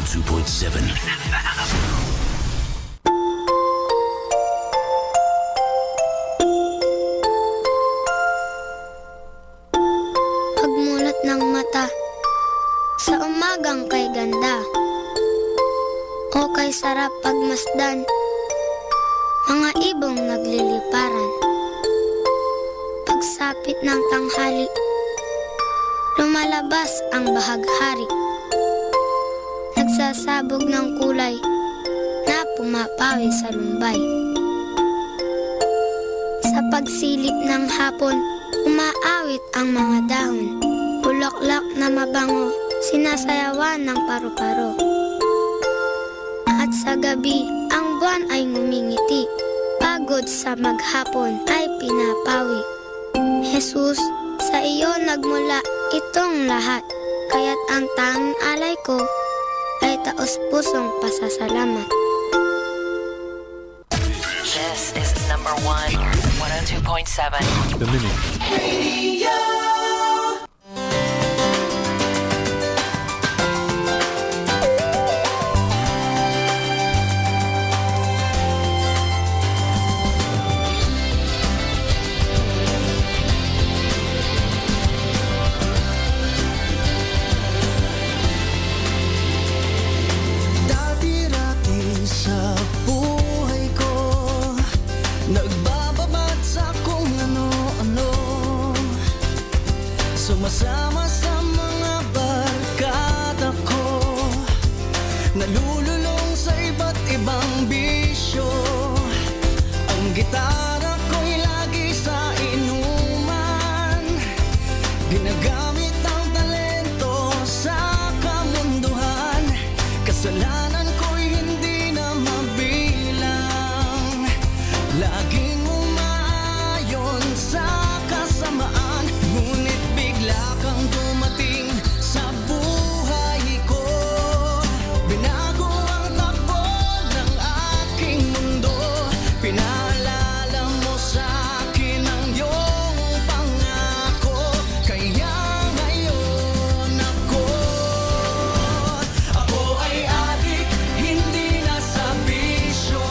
102.7. Pagmulat ng mata sa umagang kay ganda, o kay sarap pagmasdan, mga ibong nagliliparan. Pagsapit ng tanghali, lumalabas ang bahaghari, nagsasabog ng kulay na pumapawi sa lumbay. Sa pagsilip ng hapon, umaawit ang mga dahon, bulaklak na mabango, sinasayawan ng paru-paro. At sa gabi, ang buwan ay ngumingiti, pagod sa maghapon ay pinapawi. Jesus, sa iyo nagmula itong lahat, kaya't ang tanging alay ko ay taos-pusong pasasalamat. This is number 102.7. The Minute. Dati-dati sa buhay ko, nagbababad sa kung ano-ano, sumasama sa mga barkada ko, nalululong sa iba't ibang bisyo. Ang gitara ko'y lagi sa inuman, ginagamit ang talento sa kamunduhan. Kasalanan ko'y hindi na mabilang, laging umaayon sa kasamaan. Ngunit bigla kang dumating sa buhay ko, binago ang takbo ng aking mundo. Pinaalala mo sa akin ang iyong pangako, kaya ngayon ako ay adik, hindi na sa bisyo,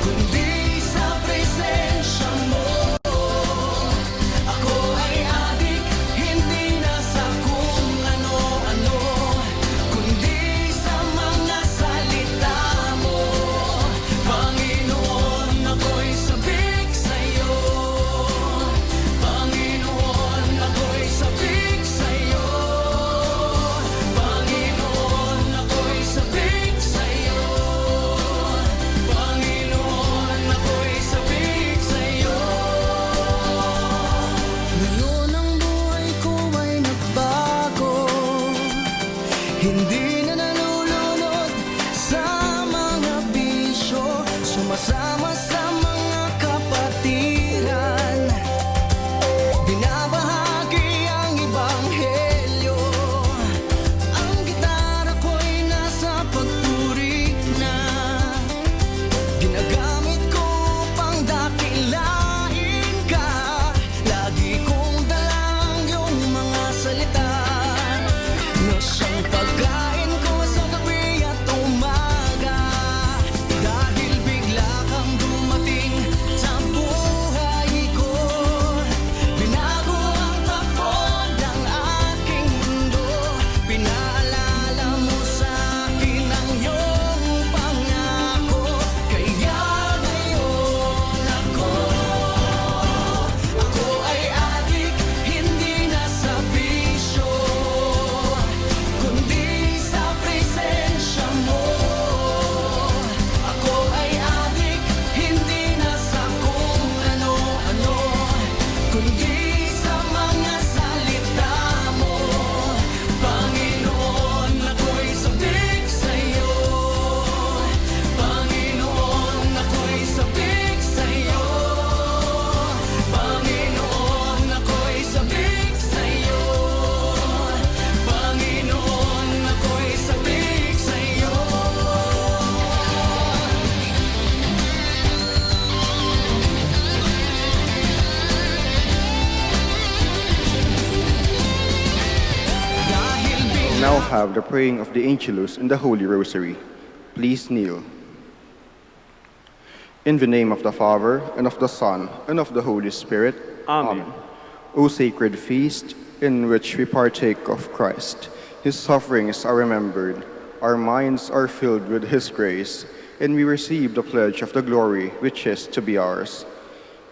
kundi sa presensya mo. Ako ay adik, hindi na sa kung ano-ano, kundi sa mga salita mo. Panginoon, ako'y sabik sa'yo. Panginoon, ako'y sabik sa'yo. Panginoon, ako'y sabik sa'yo. Panginoon, ako'y sabik sa'yo. Ngayon ang buhay ko ay nagbago, hindi na nalulunod sa mga bisyo, sumasama sa mga kapatiran, binabahagi ang ibanghelyo. Ang gitara ko'y nasa pagpuri na, ginagamit ko upang dakilain ka. Lagi kong dalang iyong mga salita na siyang pagkain now have the praying of the Angelus in the Holy Rosary. Please kneel. In the name of the Father, and of the Son, and of the Holy Spirit. Amen. O sacred feast, in which we partake of Christ, his sufferings are remembered, our minds are filled with his grace, and we receive the pledge of the glory which is to be ours.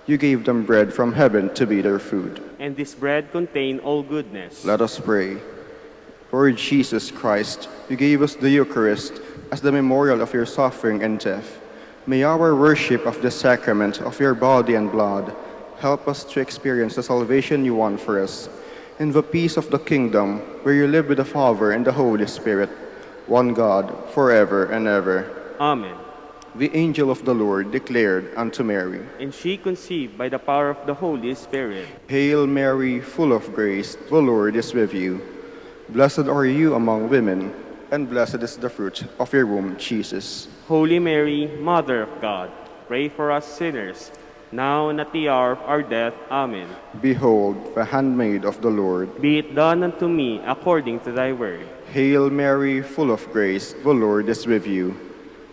You gave them bread from heaven to be their food. And this bread contain all goodness. Let us pray. Lord Jesus Christ, you gave us the Eucharist as the memorial of your suffering and death. May our worship of the sacrament of your body and blood help us to experience the salvation you won for us, in the peace of the kingdom where you live with the Father and the Holy Spirit, one God, forever and ever. Amen. The angel of the Lord declared unto Mary, And she conceived by the power of the Holy Spirit. Hail Mary, full of grace, the Lord is with you. Blessed are you among women, and blessed is the fruit of your womb, Jesus. Holy Mary, Mother of God, pray for us sinners, now and at the hour of our death. Amen. Behold, the handmaid of the Lord. Be it done unto me according to thy word. Hail Mary, full of grace, the Lord is with you.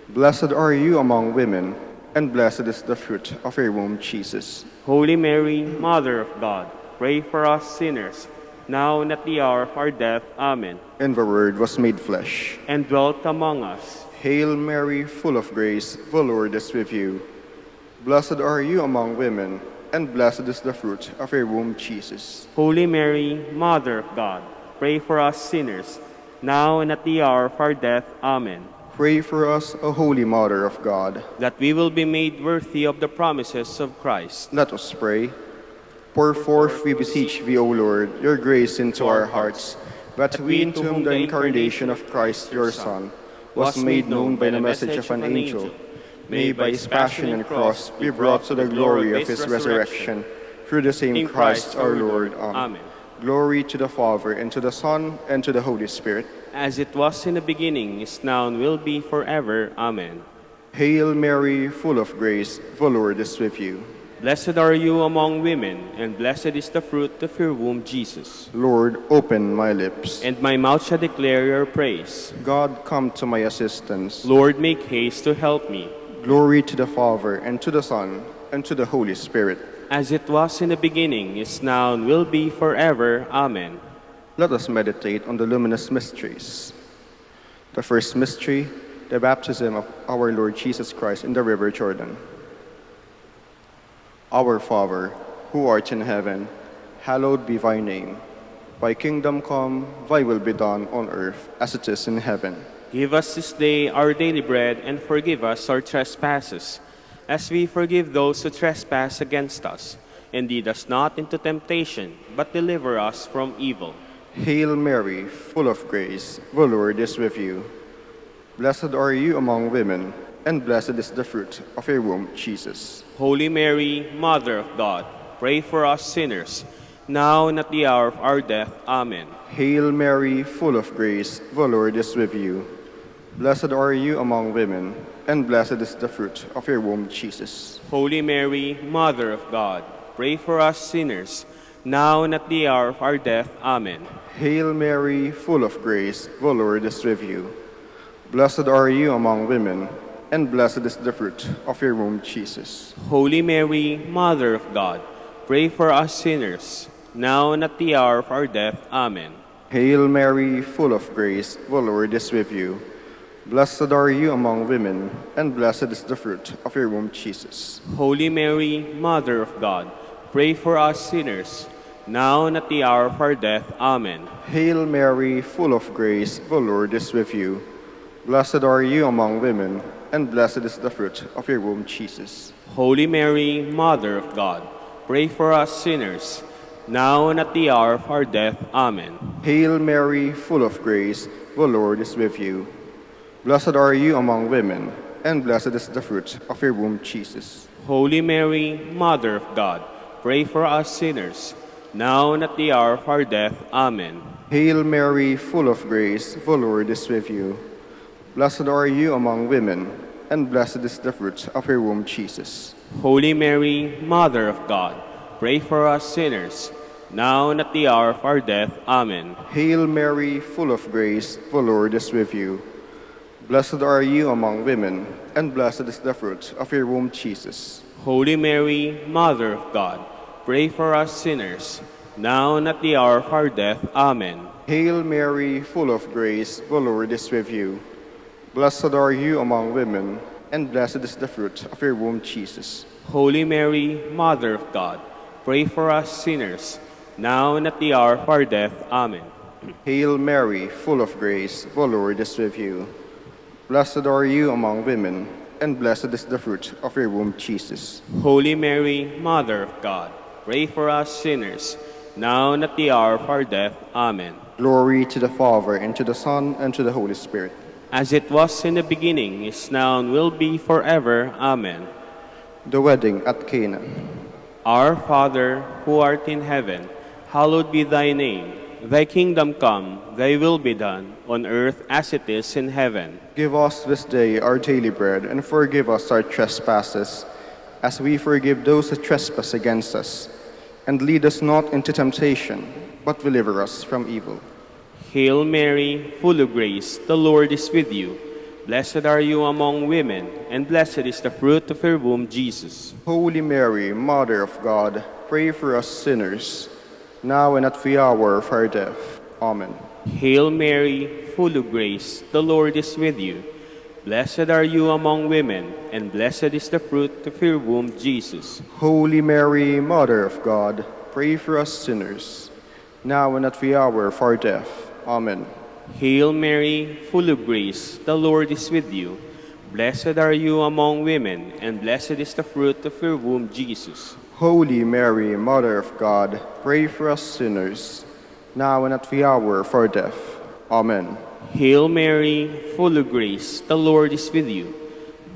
Blessed are you among women, and blessed is the fruit of your womb, Jesus. Holy Mary, Mother of God, pray for us sinners, now and at the hour of our death. Amen. And the Word was made flesh. And dwelt among us. Hail Mary, full of grace, the Lord is with you. Blessed are you among women, and blessed is the fruit of your womb, Jesus. Holy Mary, Mother of God, pray for us sinners, now and at the hour of our death. Amen. Pray for us, O Holy Mother of God. That we will be made worthy of the promises of Christ. Let us pray. Pour forth, we beseech thee, O Lord, your grace into our hearts, that we, into whom the incarnation of Christ, your Son, was made known by the message of an angel, may by his passion and cross be brought to the glory of his resurrection, through the same Christ our Lord. Amen. Glory to the Father, and to the Son, and to the Holy Spirit. As it was in the beginning, is now, and will be forever. Amen. Hail Mary, full of grace, the Lord is with you. Blessed are you among women, and blessed is the fruit of your womb, Jesus. Lord, open my lips. And my mouth shall declare your praise. God, come to my assistance. Lord, make haste to help me. Glory to the Father, and to the Son, and to the Holy Spirit. As it was in the beginning, is now, and will be forever. Amen. Let us meditate on the luminous mysteries. The first mystery, the baptism of our Lord Jesus Christ in the river Jordan. Our Father, who art in heaven, hallowed be thy name. Thy kingdom come, thy will be done on earth as it is in heaven. Give us this day our daily bread, and forgive us our trespasses, as we forgive those who trespass against us. And lead us not into temptation, but deliver us from evil. Hail Mary, full of grace, the Lord is with you. Blessed are you among women, and blessed is the fruit of your womb, Jesus. Holy Mary, Mother of God, pray for us sinners, now and at the hour of our death. Amen. Hail Mary, full of grace, the Lord is with you. Blessed are you among women, and blessed is the fruit of your womb, Jesus. Holy Mary, Mother of God, pray for us sinners, now and at the hour of our death. Amen. Hail Mary, full of grace, the Lord is with you. Blessed are you among women, and blessed is the fruit of your womb, Jesus. Holy Mary, Mother of God, pray for us sinners, now and at the hour of our death. Amen. Hail Mary, full of grace, the Lord is with you. Blessed are you among women, and blessed is the fruit of your womb, Jesus. Holy Mary, Mother of God, pray for us sinners, now and at the hour of our death. Amen. Hail Mary, full of grace, the Lord is with you. Blessed are you among women, and blessed is the fruit of your womb, Jesus. Holy Mary, Mother of God, pray for us sinners, now and at the hour of our death. Amen. Hail Mary, full of grace, the Lord is with you. Blessed are you among women, and blessed is the fruit of your womb, Jesus. Holy Mary, Mother of God, pray for us sinners, now and at the hour of our death. Amen. Hail Mary, full of grace, the Lord is with you. Blessed are you among women, and blessed is the fruit of your womb, Jesus. Holy Mary, Mother of God, pray for us sinners, now and at the hour of our death. Amen. Hail Mary, full of grace, the Lord is with you. Blessed are you among women, and blessed is the fruit of your womb, Jesus. Holy Mary, Mother of God, pray for us sinners, now and at the hour of our death. Amen. Hail Mary, full of grace, the Lord is with you. Blessed are you among women, and blessed is the fruit of your womb, Jesus. Holy Mary, Mother of God, pray for us sinners, now and at the hour of our death. Amen. Hail Mary, full of grace, the Lord is with you. Blessed are you among women, and blessed is the fruit of your womb, Jesus. Holy Mary, Mother of God, pray for us sinners, now and at the hour of our death. Amen. Glory to the Father, and to the Son, and to the Holy Spirit. As it was in the beginning, is now, and will be forever. Amen. The wedding at Cana. Our Father, who art in heaven, hallowed be thy name. Thy kingdom come, thy will be done, on earth as it is in heaven. Give us this day our daily bread, and forgive us our trespasses, as we forgive those who trespass against us. And lead us not into temptation, but deliver us from evil. Hail Mary, full of grace, the Lord is with you. Blessed are you among women, and blessed is the fruit of your womb, Jesus. Holy Mary, Mother of God, pray for us sinners, now and at the hour of our death. Amen. Hail Mary, full of grace, the Lord is with you. Blessed are you among women, and blessed is the fruit of your womb, Jesus. Holy Mary, Mother of God, pray for us sinners, now and at the hour of our death. Amen. Hail Mary, full of grace, the Lord is with you. Blessed are you among women, and blessed is the fruit of your womb, Jesus. Holy Mary, Mother of God, pray for us sinners, now and at the hour of our death. Amen. Hail Mary, full of grace, the Lord is with you.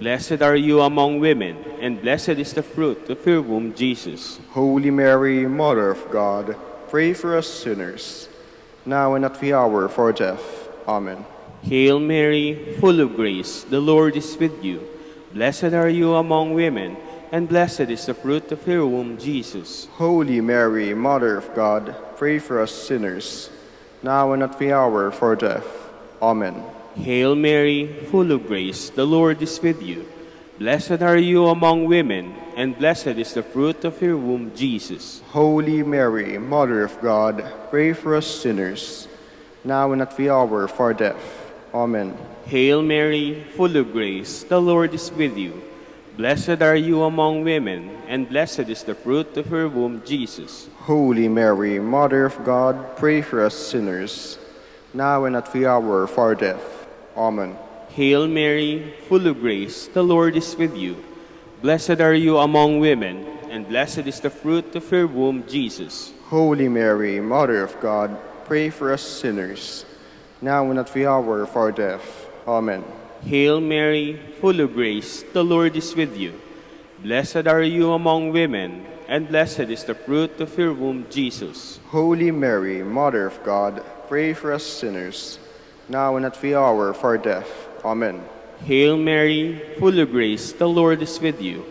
Blessed are you among women, and blessed is the fruit of your womb, Jesus. Holy Mary, Mother of God, pray for us sinners, now and at the hour of our death. Amen. Hail Mary, full of grace, the Lord is with you. Blessed are you among women, and blessed is the fruit of your womb, Jesus. Holy Mary, Mother of God, pray for us sinners, now and at the hour of our death. Amen. Hail Mary, full of grace, the Lord is with you. Blessed are you among women, and blessed is the fruit of your womb, Jesus. Holy Mary, Mother of God, pray for us sinners, now and at the hour of our death. Amen. Hail Mary, full of grace, the Lord is with you. Blessed are you among women, and blessed is the fruit of your womb, Jesus. Holy Mary, Mother of God, pray for us sinners, now and at the hour of our death. Amen. Hail Mary, full of grace, the Lord is with you. Blessed are you among women, and blessed is the fruit of your womb, Jesus. Holy Mary, Mother of God, pray for us sinners, now and at the hour of our death. Amen. Hail Mary, full of grace, the Lord is with you. Blessed are you among women, and blessed is the fruit of your womb, Jesus. Holy Mary, Mother of God, pray for us sinners, now and at the hour of our death. Amen. Hail Mary, full of grace, the Lord is with you.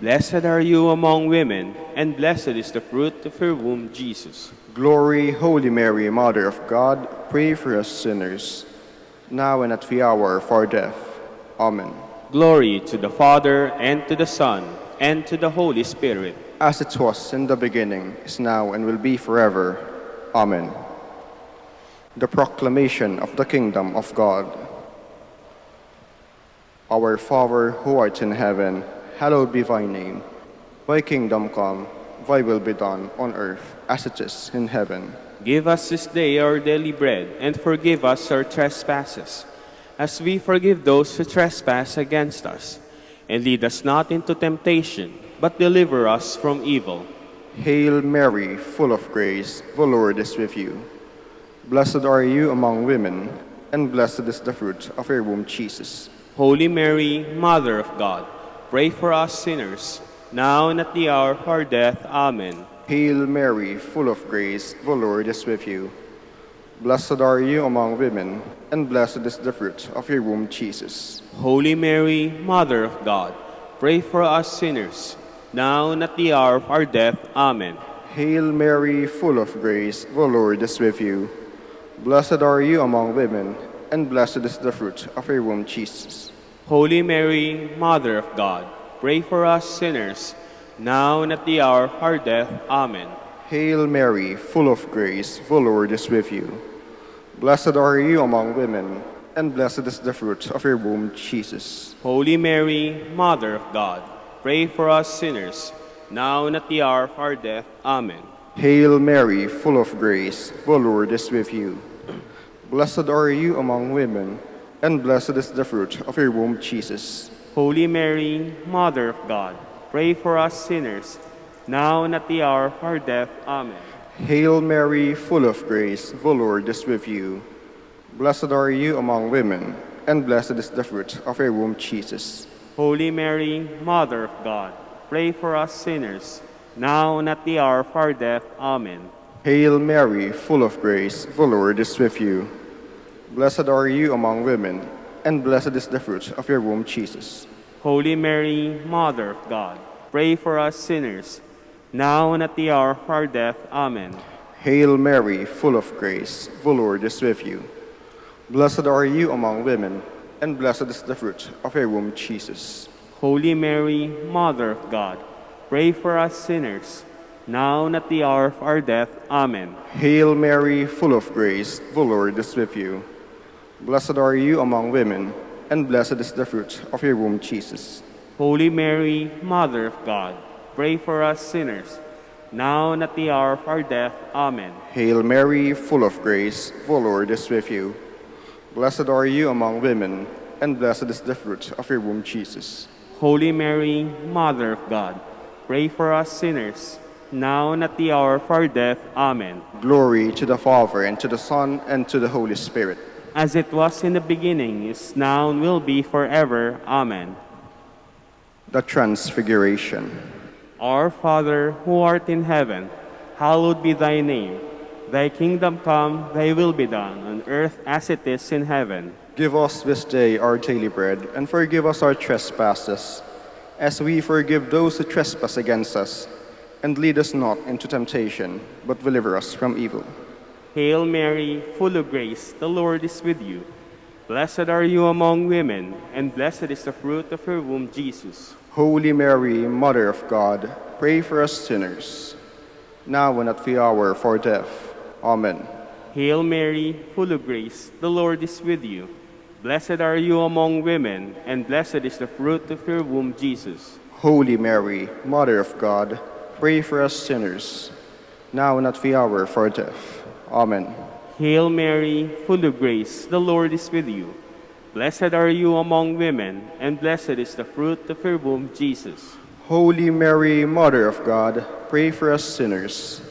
Blessed are you among women, and blessed is the fruit of your womb, Jesus. Glory, Holy Mary, Mother of God, pray for us sinners, now and at the hour of our death. Amen. Glory to the Father, and to the Son, and to the Holy Spirit. As it was in the beginning, is now, and will be forever. Amen. The proclamation of the kingdom of God. Our Father, who art in heaven, hallowed be thy name. Thy kingdom come, thy will be done on earth as it is in heaven. Give us this day our daily bread, and forgive us our trespasses, as we forgive those who trespass against us. And lead us not into temptation, but deliver us from evil. Hail Mary, full of grace, the Lord is with you. Blessed are you among women, and blessed is the fruit of your womb, Jesus. Holy Mary, Mother of God, pray for us sinners, now and at the hour of our death. Amen. Hail Mary, full of grace, the Lord is with you. Blessed are you among women, and blessed is the fruit of your womb, Jesus. Holy Mary, Mother of God, pray for us sinners, now and at the hour of our death. Amen. Hail Mary, full of grace, the Lord is with you. Blessed are you among women, and blessed is the fruit of your womb, Jesus. Holy Mary, Mother of God, pray for us sinners, now and at the hour of our death. Amen. Hail Mary, full of grace, the Lord is with you. Blessed are you among women, and blessed is the fruit of your womb, Jesus. Holy Mary, Mother of God, pray for us sinners, now and at the hour of our death. Amen. Hail Mary, full of grace, the Lord is with you. Blessed are you among women, and blessed is the fruit of your womb, Jesus. Holy Mary, Mother of God, pray for us sinners, now and at the hour of our death. Amen. Hail Mary, full of grace, the Lord is with you. Blessed are you among women, and blessed is the fruit of your womb, Jesus. Holy Mary, Mother of God, pray for us sinners, now and at the hour of our death. Amen. Hail Mary, full of grace, the Lord is with you. Blessed are you among women, and blessed is the fruit of your womb, Jesus. Holy Mary, Mother of God, pray for us sinners, now and at the hour of our death. Amen. Hail Mary, full of grace, the Lord is with you. Blessed are you among women, and blessed is the fruit of your womb, Jesus. Holy Mary, Mother of God, pray for us sinners, now and at the hour of our death. Amen. Hail Mary, full of grace, the Lord is with you. Blessed are you among women, and blessed is the fruit of your womb, Jesus. Holy Mary, Mother of God, pray for us sinners, now and at the hour of our death. Amen. Hail Mary, full of grace, the Lord is with you. Blessed are you among women, and blessed is the fruit of your womb, Jesus. Holy Mary, Mother of God, pray for us sinners, now and at the hour of our death. Amen. Glory to the Father, and to the Son, and to the Holy Spirit. As it was in the beginning, is now, and will be forever. Amen. The Transfiguration. Our Father, who art in heaven, hallowed be thy name. Thy kingdom come, thy will be done, on earth as it is in heaven. Give us this day our daily bread, and forgive us our trespasses, as we forgive those who trespass against us. And lead us not into temptation, but deliver us from evil. Hail Mary, full of grace, the Lord is with you. Blessed are you among women, and blessed is the fruit of your womb, Jesus. Holy Mary, Mother of God, pray for us sinners, now and at the hour of our death. Amen. Hail Mary, full of grace, the Lord is with you. Blessed are you among women, and blessed is the fruit of your womb, Jesus. Holy Mary, Mother of God, pray for us sinners, now and at the hour of our death. Amen. Hail Mary, full of grace, the Lord is with you. Blessed are you among women, and blessed is the fruit of your womb, Jesus. Holy Mary, Mother of God, pray for us sinners,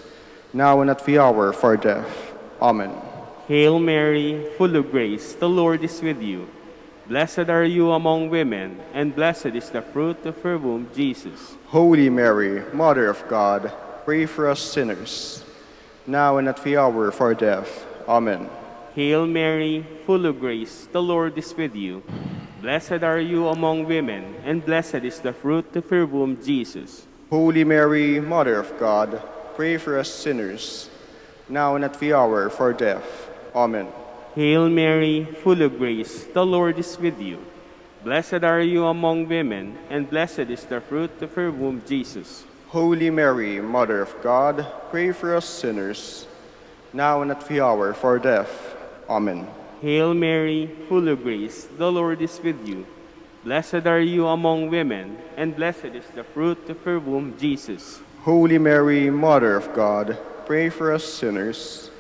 now and at the hour of our death. Amen. Hail Mary, full of grace, the Lord is with you. Blessed are you among women, and blessed is the fruit of your womb, Jesus. Holy Mary, Mother of God, pray for us sinners, now and at the hour of our death. Amen. Hail Mary, full of grace, the Lord is with you. Blessed are you among women, and blessed is the fruit of your womb, Jesus. Holy Mary, Mother of God, pray for us sinners, now and at the hour of our death. Amen. Hail Mary, full of grace, the Lord is with you. Blessed are you among women, and blessed is the fruit of your womb, Jesus. Holy Mary, Mother of God, pray for us sinners, now and at the hour of our death. Amen. Hail Mary, full of grace, the Lord is with you. Blessed are you among women, and blessed is the fruit of your womb, Jesus. Holy Mary, Mother of God, pray for us sinners,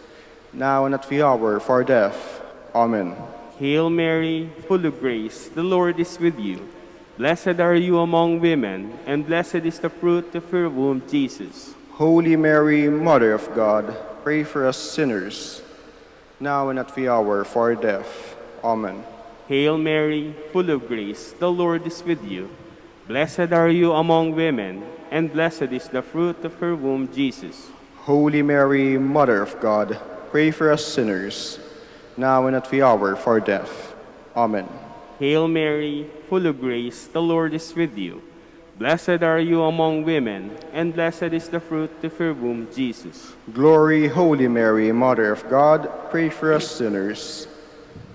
now and at the hour of our death. Amen. Hail Mary, full of grace, the Lord is with you. Blessed are you among women, and blessed is the fruit of your womb, Jesus. Holy Mary, Mother of God, pray for us sinners, now and at the hour of our death. Amen. Hail Mary, full of grace, the Lord is with you. Blessed are you among women, and blessed is the fruit of your womb, Jesus. Holy Mary, Mother of God, pray for us sinners, now and at the hour of our death. Amen. Hail Mary, full of grace, the Lord is with you. Blessed are you among women, and blessed is the fruit of your womb, Jesus. Glory, Holy Mary, Mother of God, pray for us sinners,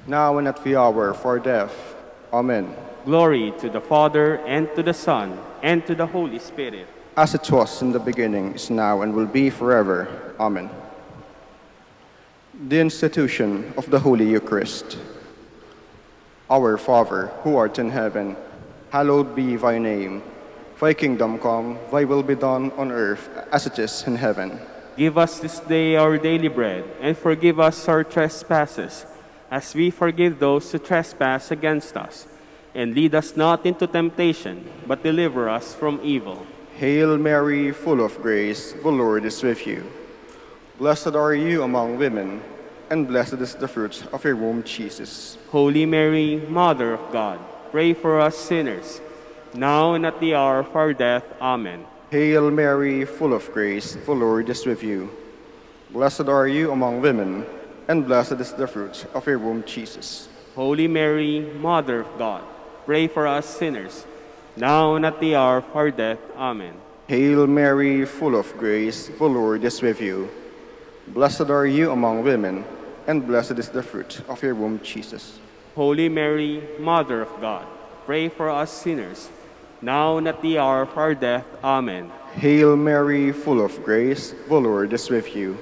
now and at the hour of our death. Amen. Glory to the Father, and to the Son, and to the Holy Spirit. As it was in the beginning, is now, and will be forever. Amen. The institution of the Holy Eucharist. Our Father, who art in heaven, hallowed be thy name. Thy kingdom come, thy will be done on earth as it is in heaven. Give us this day our daily bread, and forgive us our trespasses, as we forgive those who trespass against us. And lead us not into temptation, but deliver us from evil. Hail Mary, full of grace, the Lord is with you. Blessed are you among women, and blessed is the fruit of your womb, Jesus. Holy Mary, Mother of God, pray for us sinners, now and at the hour of our death. Amen. Hail Mary, full of grace, the Lord is with you. Blessed are you among women, and blessed is the fruit of your womb, Jesus. Holy Mary, Mother of God, pray for us sinners, now and at the hour of our death. Amen. Hail Mary, full of grace, the Lord is with you. Blessed are you among women, and blessed is the fruit of your womb, Jesus. Holy Mary, Mother of God, pray for us sinners, now and at the hour of our death. Amen. Hail Mary, full of grace, the Lord is with you.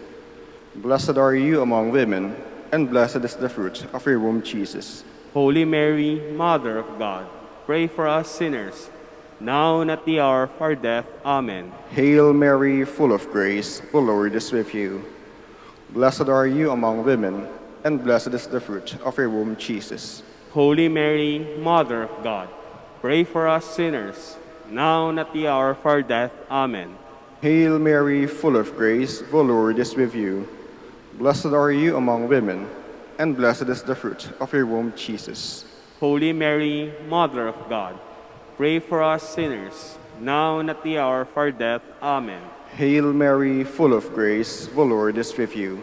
Blessed are you among women, and blessed is the fruit of your womb, Jesus. Holy Mary, Mother of God, pray for us sinners, now and at the hour of our death. Amen. Hail Mary, full of grace, the Lord is with you. Blessed are you among women, and blessed is the fruit of your womb, Jesus. Holy Mary, Mother of God, pray for us sinners, now and at the hour of our death. Amen. Hail Mary, full of grace, the Lord is with you. Blessed are you among women, and blessed is the fruit of your womb, Jesus. Holy Mary, Mother of God, pray for us sinners, now and at the hour of our death. Amen. Hail Mary, full of grace, the Lord is with you.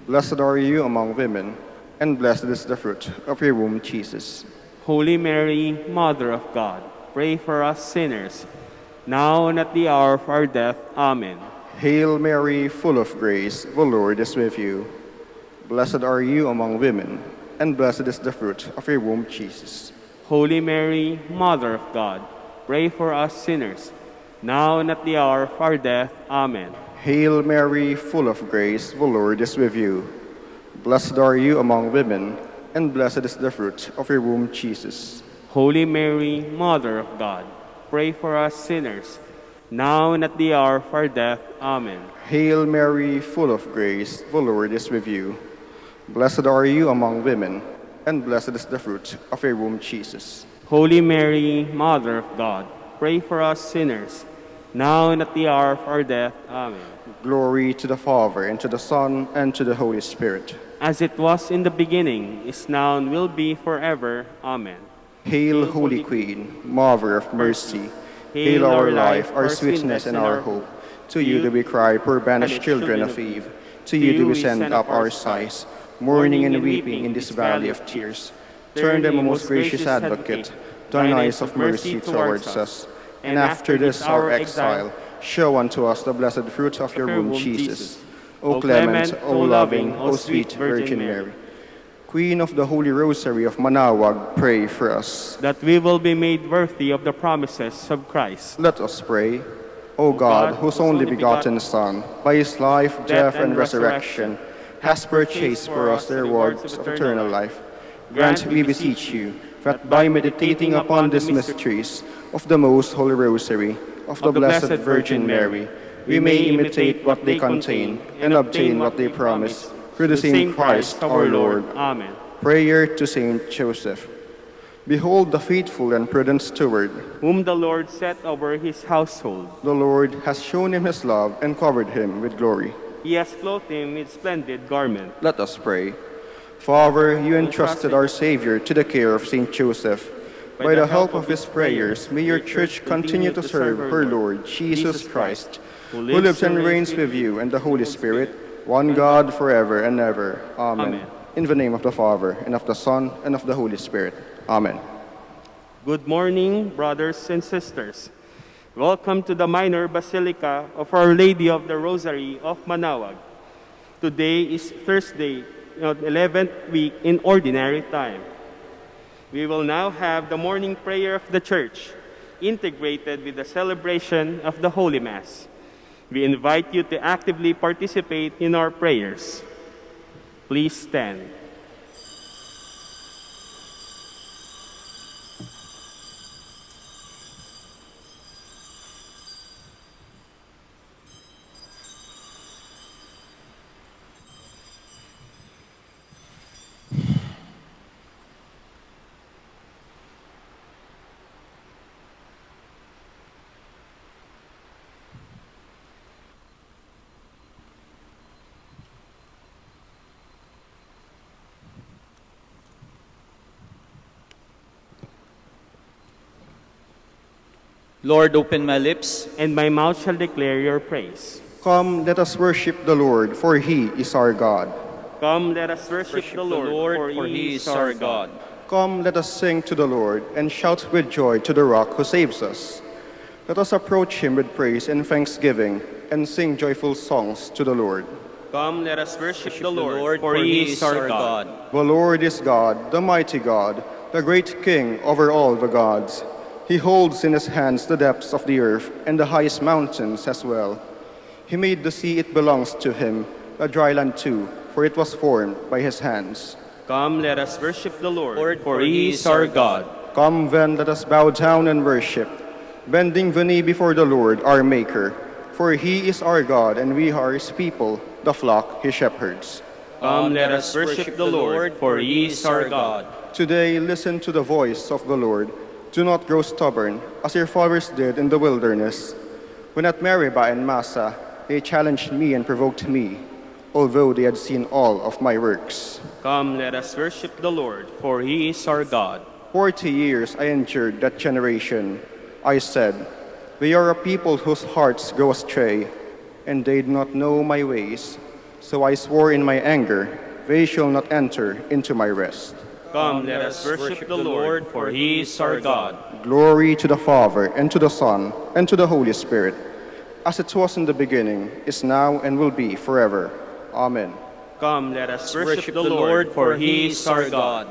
Blessed are you among women, and blessed is the fruit of your womb, Jesus. Holy Mary, Mother of God, pray for us sinners, now and at the hour of our death. Amen. Hail Mary, full of grace, the Lord is with you. Blessed are you among women, and blessed is the fruit of your womb, Jesus. Holy Mary, Mother of God, pray for us sinners, now and at the hour of our death. Amen. Hail Mary, full of grace, the Lord is with you. Blessed are you among women, and blessed is the fruit of your womb, Jesus. Holy Mary, Mother of God, pray for us sinners, now and at the hour of our death. Amen. Hail Mary, full of grace, the Lord is with you. Blessed are you among women, and blessed is the fruit of your womb, Jesus. Holy Mary, Mother of God, pray for us sinners, now and at the hour of our death. Amen. Glory to the Father, and to the Son, and to the Holy Spirit. As it was in the beginning, is now, and will be forever. Amen. Hail, Holy Queen, Mother of Mercy. Hail our life, our sweetness, and our hope. To you do we cry, poor banished children of Eve. To you do we send up our sighs, mourning and weeping in this valley of tears. Turn them, O most gracious Advocate, thine eyes of mercy towards us, and after this our exile, show unto us the blessed fruit of your womb, Jesus. O clement, O loving, O sweet Virgin Mary, Queen of the Holy Rosary of Manaoag, pray for us. That we will be made worthy of the promises of Christ. Let us pray. O God, whose only begotten Son, by his life, death, and resurrection, has purchased for us the rewards of eternal life, grant, we beseech you, that by meditating upon these mysteries of the most Holy Rosary of the Blessed Virgin Mary, we may imitate what they contain and obtain what they promise, through the same Christ our Lord. Amen. Prayer to Saint Joseph. Behold the faithful and prudent steward. Whom the Lord set over his household. The Lord has shown him his love and covered him with glory. He has clothed him with splendid garment. Let us pray. Father, you entrusted our Savior to the care of Saint Joseph. By the help of his prayers, may your church continue to serve her Lord, Jesus Christ, who lives and reigns with you and the Holy Spirit, one God, forever and ever. Amen. Amen. In the name of the Father, and of the Son, and of the Holy Spirit. Amen. Good morning, brothers and sisters. Welcome to the Minor Basilica of Our Lady of the Rosary of Manaoag. Today is Thursday, 11th week in Ordinary Time. We will now have the morning prayer of the Church, integrated with the celebration of the Holy Mass. We invite you to actively participate in our prayers. Please stand. Lord, open my lips. And my mouth shall declare your praise. Come, let us worship the Lord, for he is our God. Come, let us worship the Lord, for he is our God. Come, let us sing to the Lord, and shout with joy to the rock who saves us. Let us approach him with praise and thanksgiving, and sing joyful songs to the Lord. Come, let us worship the Lord, for he is our God. The Lord is God, the mighty God, the great King over all the gods. He holds in his hands the depths of the earth and the highest mountains as well. He made the sea, it belongs to him, the dry land too, for it was formed by his hands. Come, let us worship the Lord, for he is our God. Come then, let us bow down and worship, bending the knee before the Lord, our Maker. For he is our God, and we are his people, the flock he shepherds. Come, let us worship the Lord, for he is our God. Today, listen to the voice of the Lord. Do not grow stubborn, as your fathers did in the wilderness. When at Meribah and Massa, they challenged me and provoked me, although they had seen all of my works. Come, let us worship the Lord, for he is our God. 40 years I endured that generation. I said, they are a people whose hearts go astray, and they do not know my ways. So I swore in my anger, they shall not enter into my rest. Come, let us worship the Lord, for he is our God. Glory to the Father, and to the Son, and to the Holy Spirit, as it was in the beginning, is now, and will be forever. Amen. Come, let us worship the Lord, for he is our God.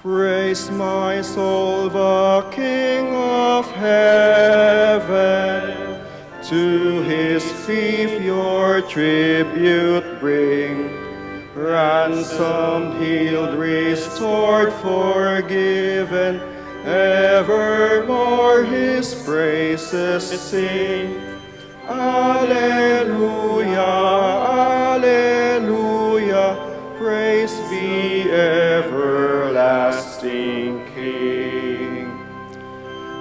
Praise my soul, the King of heaven. To his fief your tribute bring. Ransomed, healed, restored, forgiven, evermore his praises sing. Alleluia, alleluia, praise be everlasting King.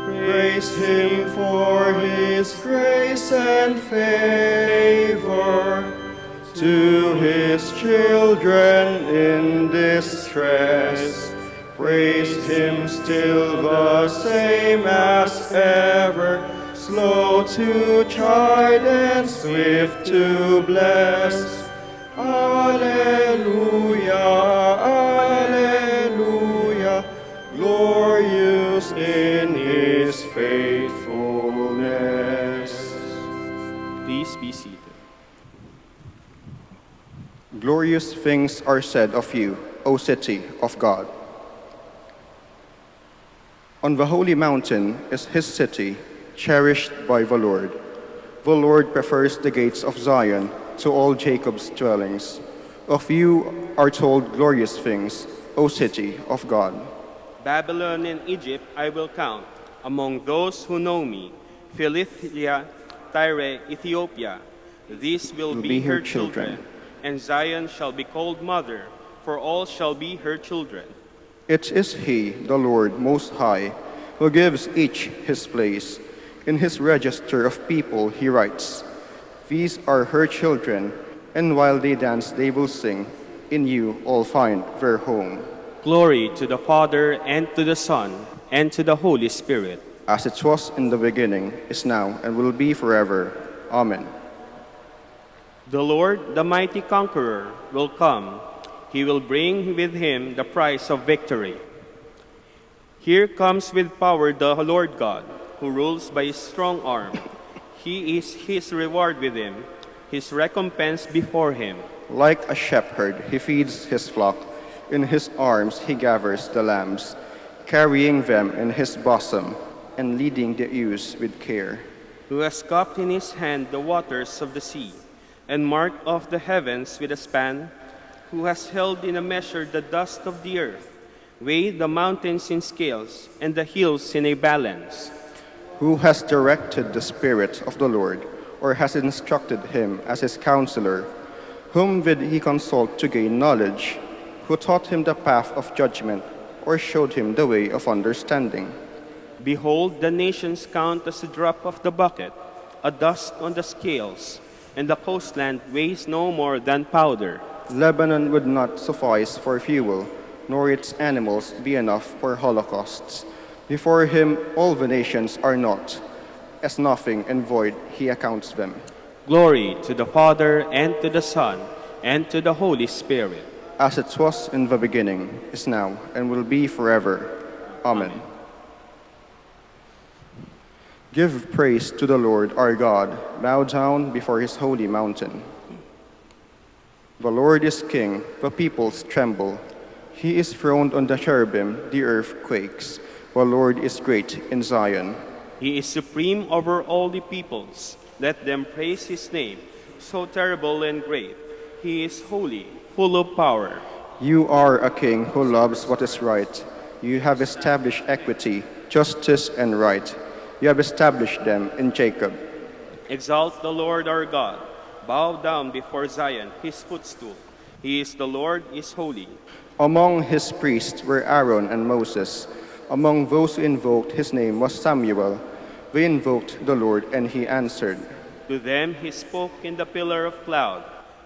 Praise him for his grace and favor to his children in distress. Praise him still the same as ever, slow to chide and swift to bless. Alleluia, alleluia, glorious in his faithfulness. Please be seated. Glorious things are said of you, O city of God. On the holy mountain is his city, cherished by the Lord. The Lord prefers the gates of Zion to all Jacob's dwellings. Of you are told glorious things, O city of God. Babylon and Egypt I will count among those who know me. Philistia, Tyre, Ethiopia, these will be her children. And Zion shall be called mother, for all shall be her children. It is he, the Lord Most High, who gives each his place. In his register of people he writes, these are her children, and while they dance they will sing. In you all find their home. Glory to the Father, and to the Son, and to the Holy Spirit. As it was in the beginning, is now, and will be forever. Amen. The Lord, the mighty conqueror, will come. He will bring with him the prize of victory. Here comes with power the Lord God, who rules by his strong arm. He is his reward with him, his recompense before him. Like a shepherd, he feeds his flock. In his arms he gathers the lambs, carrying them in his bosom and leading the ewes with care. Who has cupped in his hand the waters of the sea, and marked off the heavens with a span, who has held in a measure the dust of the earth, weighed the mountains in scales, and the hills in a balance. Who has directed the Spirit of the Lord, or has instructed him as his counselor? Whom did he consult to gain knowledge? Who taught him the path of judgment, or showed him the way of understanding? Behold, the nations count as a drop of the bucket, a dust on the scales, and the coastland weighs no more than powder. Lebanon would not suffice for fuel, nor its animals be enough for holocausts. Before him all the nations are naught. As nothing and void he accounts them. Glory to the Father, and to the Son, and to the Holy Spirit. As it was in the beginning, is now, and will be forever. Amen. Give praise to the Lord our God. Bow down before his holy mountain. The Lord is king, the peoples tremble. He is throned on the cherubim, the earth quakes. The Lord is great in Zion. He is supreme over all the peoples. Let them praise his name, so terrible and great. He is holy, full of power. You are a king who loves what is right. You have established equity, justice, and right. You have established them in Jacob. Exalt the Lord our God. Bow down before Zion, his footstool. He is the Lord, is holy. Among his priests were Aaron and Moses. Among those who invoked his name was Samuel. They invoked the Lord, and he answered. To them he spoke in the pillar of cloud.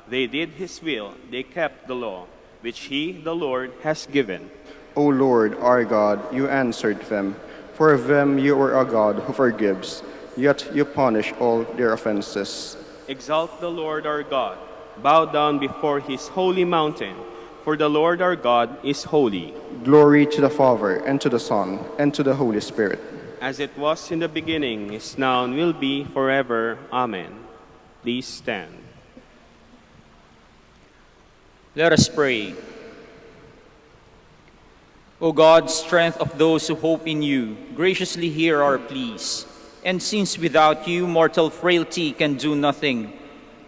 They did his will, they kept the law, which he, the Lord, has given. O Lord, our God, you answered them. For them you are a God who forgives, yet you punish all their offenses. Exalt the Lord our God. Bow down before his holy mountain, for the Lord our God is holy. Glory to the Father, and to the Son, and to the Holy Spirit. As it was in the beginning, is now, and will be forever. Amen. Please stand. Let us pray. O God, strength of those who hope in you, graciously hear our pleas. And since without you mortal frailty can do nothing,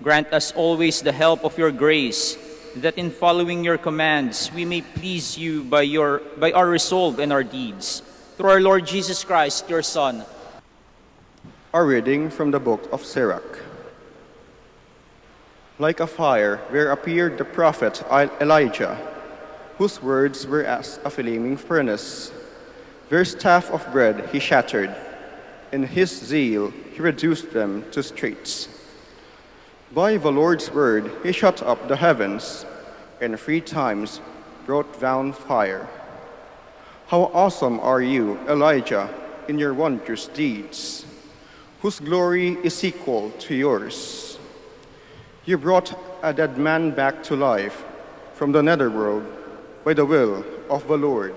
grant us always the help of your grace, that in following your commands we may please you by our resolve and our deeds. Through our Lord Jesus Christ, your Son. A reading from the book of Sirach. Like a fire, there appeared the prophet Elijah, whose words were as a flaming furnace. Their staff of bread he shattered. In his zeal he reduced them to straits. By the Lord's word he shut up the heavens, and 3 times brought down fire. How awesome are you, Elijah, in your wondrous deeds, whose glory is equal to yours. You brought a dead man back to life from the netherworld by the will of the Lord.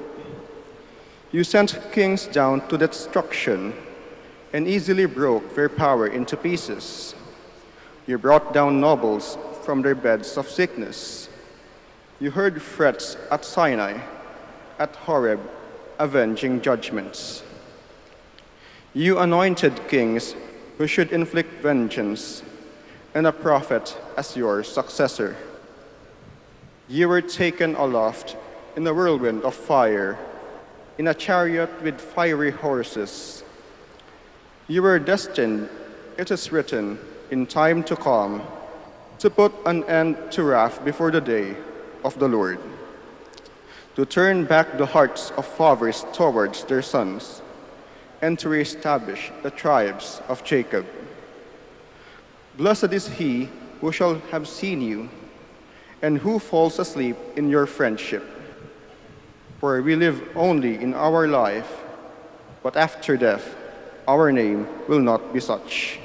You sent kings down to destruction and easily broke their power into pieces. You brought down nobles from their beds of sickness. You heard threats at Sinai, at Horeb, avenging judgments. You anointed kings who should inflict vengeance, and a prophet as your successor. You were taken aloft in a whirlwind of fire, in a chariot with fiery horses. You were destined, it is written, in time to come, to put an end to wrath before the day of the Lord, to turn back the hearts of fathers towards their sons, and to reestablish the tribes of Jacob. Blessed is he who shall have seen you, and who falls asleep in your friendship. For we live only in our life, but after death our name will not be such.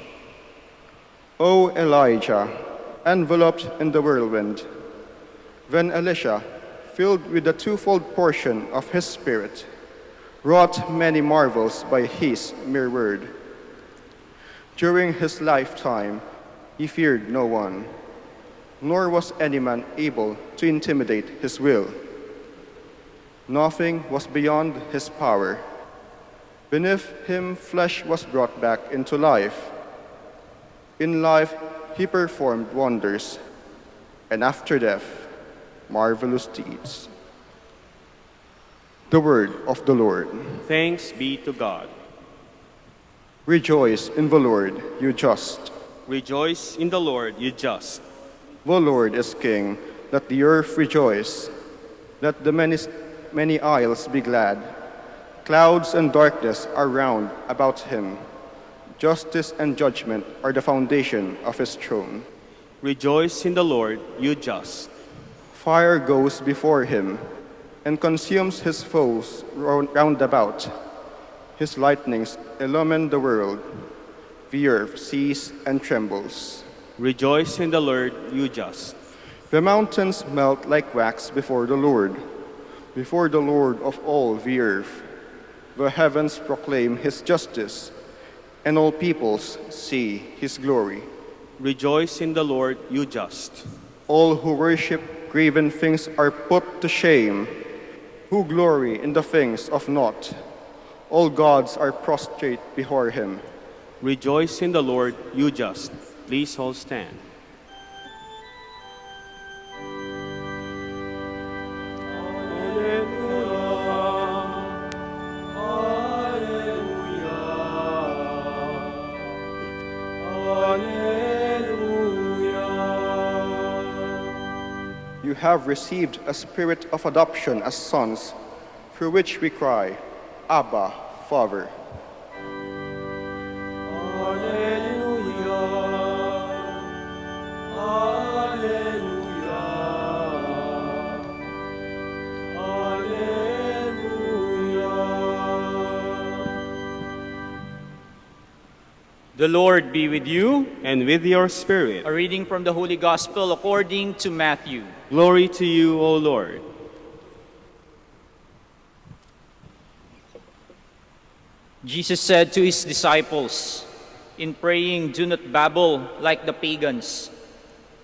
O Elijah, enveloped in the whirlwind, Then Elisha, filled with the twofold portion of his spirit, wrought many marvels by his mere word. During his lifetime, he feared no one, nor was any man able to intimidate his will. Nothing was beyond his power. Beneath him, flesh was brought back into life. In life, he performed wonders, and after death, marvelous deeds. The word of the Lord. Thanks be to God. Rejoice in the Lord, you just. Rejoice in the Lord, you just. The Lord is King. Let the earth rejoice. Let the many isles be glad. Clouds and darkness are round about him. Justice and judgment are the foundation of his throne. Rejoice in the Lord, you just. Fire goes before him and consumes his foes round about. His lightnings illumine the world. The earth sees and trembles. Rejoice in the Lord, you just. The mountains melt like wax before the Lord of all the earth. The heavens proclaim his justice, and all peoples see his glory. Rejoice in the Lord, you just. All who worship graven things are put to shame, who glory in the things of naught. All gods are prostrate before him. Rejoice in the Lord, you just. Please all stand. You have received a spirit of adoption as sons, through which we cry, Abba, Father. The Lord be with you. And with your spirit. A reading from the Holy Gospel according to Matthew. Glory to you, O Lord. Jesus said to his disciples, "In praying, do not babble like the pagans,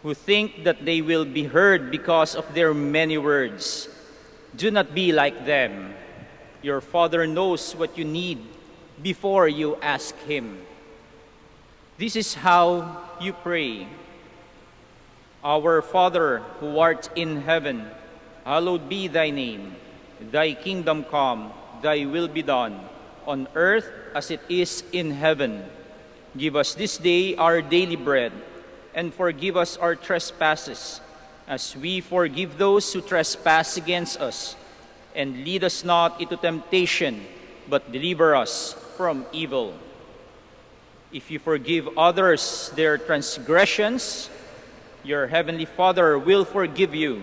who think that they will be heard because of their many words. Do not be like them. Your Father knows what you need before you ask him. This is how you pray. Our Father who art in heaven, hallowed be thy name. Thy kingdom come, thy will be done, on earth as it is in heaven. Give us this day our daily bread, and forgive us our trespasses, as we forgive those who trespass against us. And lead us not into temptation, but deliver us from evil. If you forgive others their transgressions, your heavenly Father will forgive you.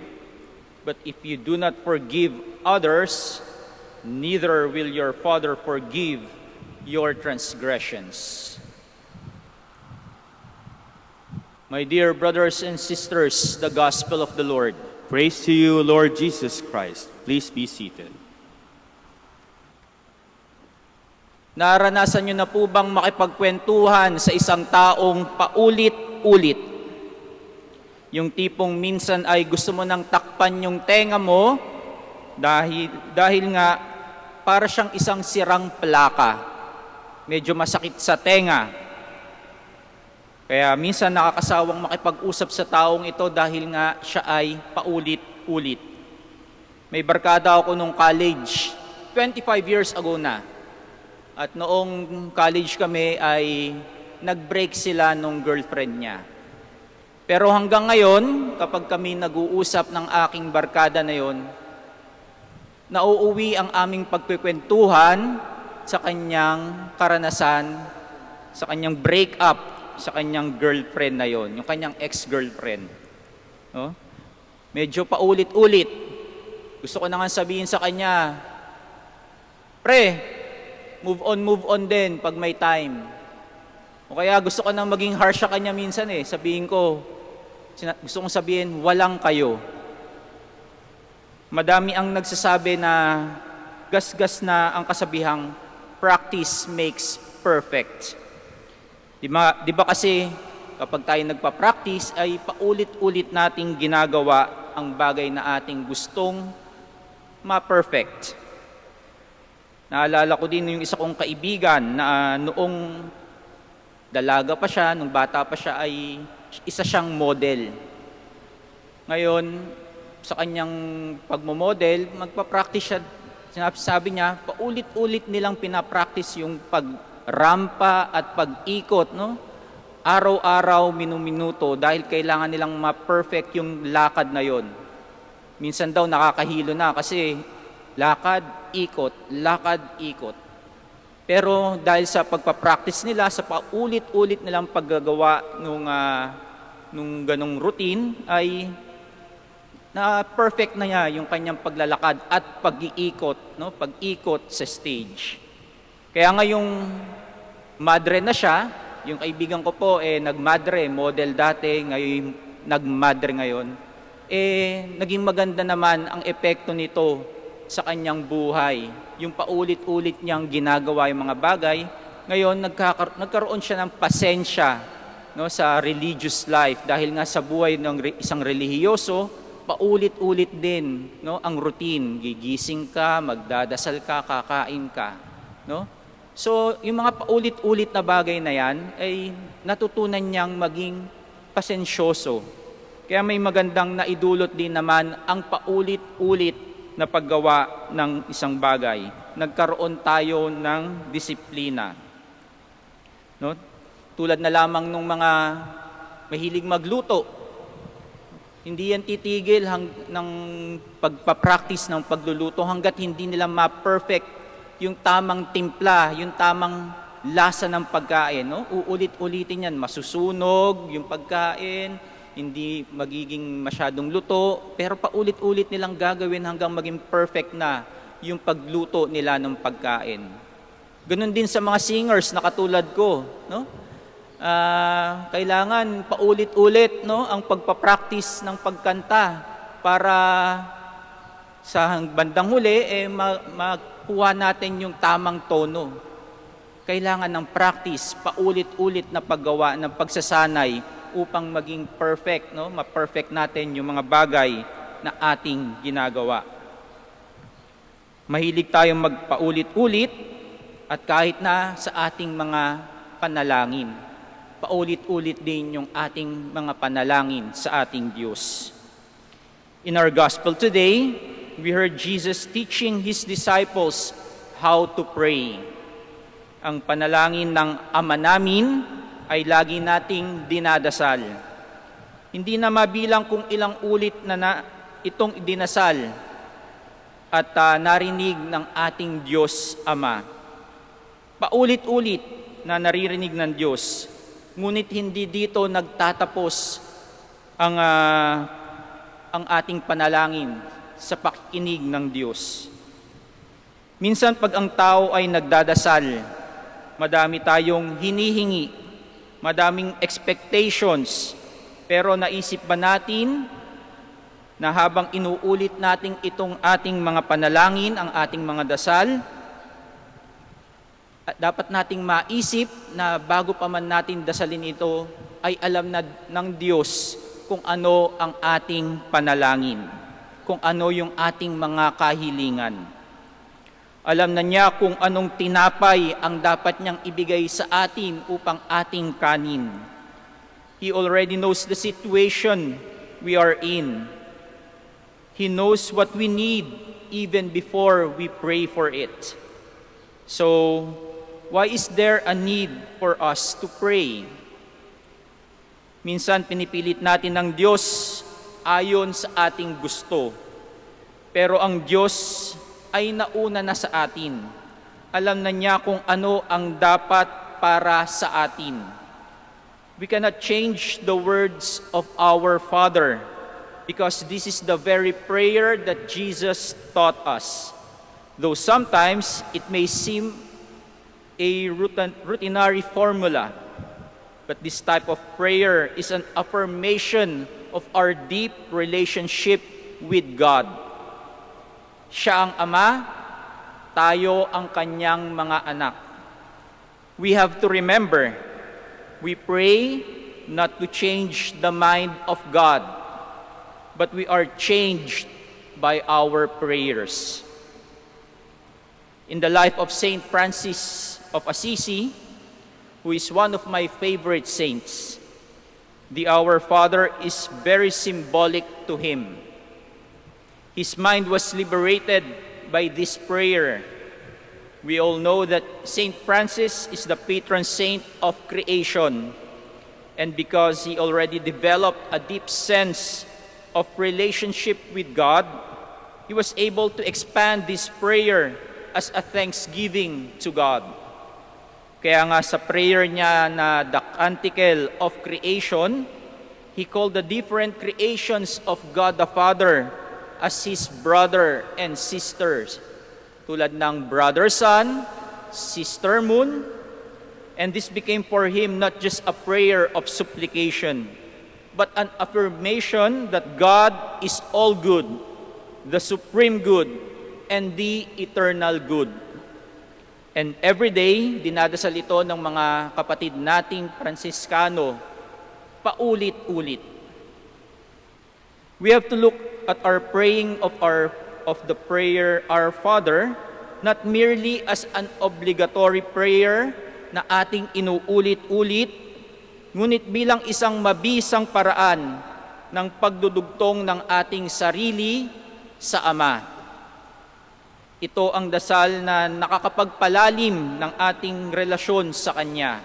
But if you do not forgive others, neither will your Father forgive your transgressions." My dear brothers and sisters, the Gospel of the Lord. Praise to you, Lord Jesus Christ. Please be seated. Naranasan niyo na po bang makipagkwentuhan sa isang taong paulit-ulit? Yung tipong minsan ay gusto mo nang takpan yung tenga mo dahil nga para siyang isang sirang plaka. Medyo masakit sa tenga. Kaya minsan nakakasawang makipag-usap sa taong ito dahil nga siya ay paulit-ulit. May barkada ako nung college, 25 years ago na. At noong college kami ay nag-break sila nung girlfriend niya. Pero hanggang ngayon, kapag kami nag-uusap ng aking barkada na yon, nauuwi ang aming pagkukwentuhan sa kanyang karanasan, sa kanyang break-up, sa kanyang girlfriend na yon, yung kanyang ex-girlfriend. No? Medyo paulit-ulit. Gusto ko na nga sabihin sa kanya, "Pre, move on din pag may time." O kaya gusto ko nang maging harsh sa kanya minsan sabihin ko, gusto kong sabihin, "Walang kayo." Madami ang nagsasabi na gasgas na ang kasabihang practice makes perfect. Di ba kasi kapag tayo nagpa-practice ay paulit-ulit nating ginagawa ang bagay na ating gustong ma-perfect. Naalala ko din yung isa kong kaibigan na noong dalaga pa siya, nung bata pa siya ay isa siyang model. Ngayon, sa kanyang pagmomodel, magpa-practice siya. Sabi niya, paulit-ulit nilang pinapractice yung pagrampa at pag-ikot, no? Araw-araw, minuminuto, dahil kailangan nilang ma-perfect yung lakad na yon. Minsan daw nakakahilo na kasi lakad, ikot, Pero dahil sa pagpa-practice nila, sa paulit-ulit nilang paggagawa nung ganong routine, ay na-perfect na niya yung kanyang paglalakad at pag-iikot, no? Pag-ikot sa stage. Kaya ngayong madre na siya, yung kaibigan ko po, nagmadre, model dati, ngayon nagmadre ngayon, naging maganda naman ang epekto nito sa kanyang buhay. Yung paulit-ulit niyang ginagawa yung mga bagay, ngayon nagkaroon siya ng pasensya, no, sa religious life dahil nga sa buhay ng isang relihiyoso, paulit-ulit din, no, ang routine. Gigising ka, magdadasal ka, kakain ka, no? So, yung mga paulit-ulit na bagay na yan ay natutunan niyang maging pasensyoso. Kaya may magandang naidulot din naman ang paulit-ulit na paggawa ng isang bagay. Nagkaroon tayo ng disiplina. No? Tulad na lamang ng mga mahilig magluto. Hindi yan titigil ng pagpapractice ng pagluluto hanggat hindi nila ma-perfect yung tamang timpla, yung tamang lasa ng pagkain. No? Uulit-ulitin yan, masusunog yung pagkain, hindi magiging masyadong luto, pero paulit-ulit nilang gagawin hanggang maging perfect na yung pagluto nila ng pagkain. Ganun din sa mga singers na katulad ko. No? Kailangan paulit-ulit, no, ang pagpapractice ng pagkanta para sa bandang huli makuha natin yung tamang tono. Kailangan ng practice, paulit-ulit na paggawa ng pagsasanay upang maging perfect, no, ma-perfect natin yung mga bagay na ating ginagawa. Mahilig tayong magpaulit-ulit at kahit na sa ating mga panalangin. Paulit-ulit din yung ating mga panalangin sa ating Diyos. In our gospel today, we heard Jesus teaching His disciples how to pray. Ang panalangin ng Ama namin ay lagi nating dinadasal. Hindi na mabilang kung ilang ulit na itong dinasal at narinig ng ating Diyos Ama. Paulit-ulit na naririnig ng Diyos. Ngunit hindi dito nagtatapos ang ating panalangin sa pakikinig ng Diyos. Minsan pag ang tao ay nagdadasal, madami tayong hinihingi, madaming expectations, pero naisip ba natin na habang inuulit natin itong ating mga panalangin, ang ating mga dasal, dapat nating maisip na bago pa man natin dasalin ito, ay alam na ng Diyos kung ano ang ating panalangin, kung ano yung ating mga kahilingan. Alam na niya kung anong tinapay ang dapat niyang ibigay sa atin upang ating kanin. He already knows the situation we are in. He knows what we need even before we pray for it. So, why is there a need for us to pray? Minsan pinipilit natin ng Diyos ayon sa ating gusto. Pero ang Diyos ay nauna na sa atin. Alam na niya kung ano ang dapat para sa atin. We cannot change the words of our Father because this is the very prayer that Jesus taught us. Though sometimes it may seem a routinary formula, but this type of prayer is an affirmation of our deep relationship with God. Siya ang Ama, tayo ang kanyang mga anak. We have to remember, we pray not to change the mind of God, but we are changed by our prayers. In the life of Saint Francis of Assisi, who is one of my favorite saints, the Our Father is very symbolic to him. His mind was liberated by this prayer. We all know that Saint Francis is the patron saint of creation, and because he already developed a deep sense of relationship with God, he was able to expand this prayer as a thanksgiving to God. Kaya nga sa prayer niya na the Canticle of Creation, he called the different creations of God the Father as his brother and sisters, tulad ng brother sun, sister moon, and this became for him not just a prayer of supplication, but an affirmation that God is all good, the supreme good, and the eternal good. And every day, dinadasal ito ng mga kapatid nating Fransiskano, paulit-ulit. We have to look at our praying of the prayer, Our Father, not merely as an obligatory prayer na ating inuulit-ulit, ngunit bilang isang mabisang paraan ng pagdudugtong ng ating sarili sa Ama. Ito ang dasal na nakakapagpalalim ng ating relasyon sa Kanya.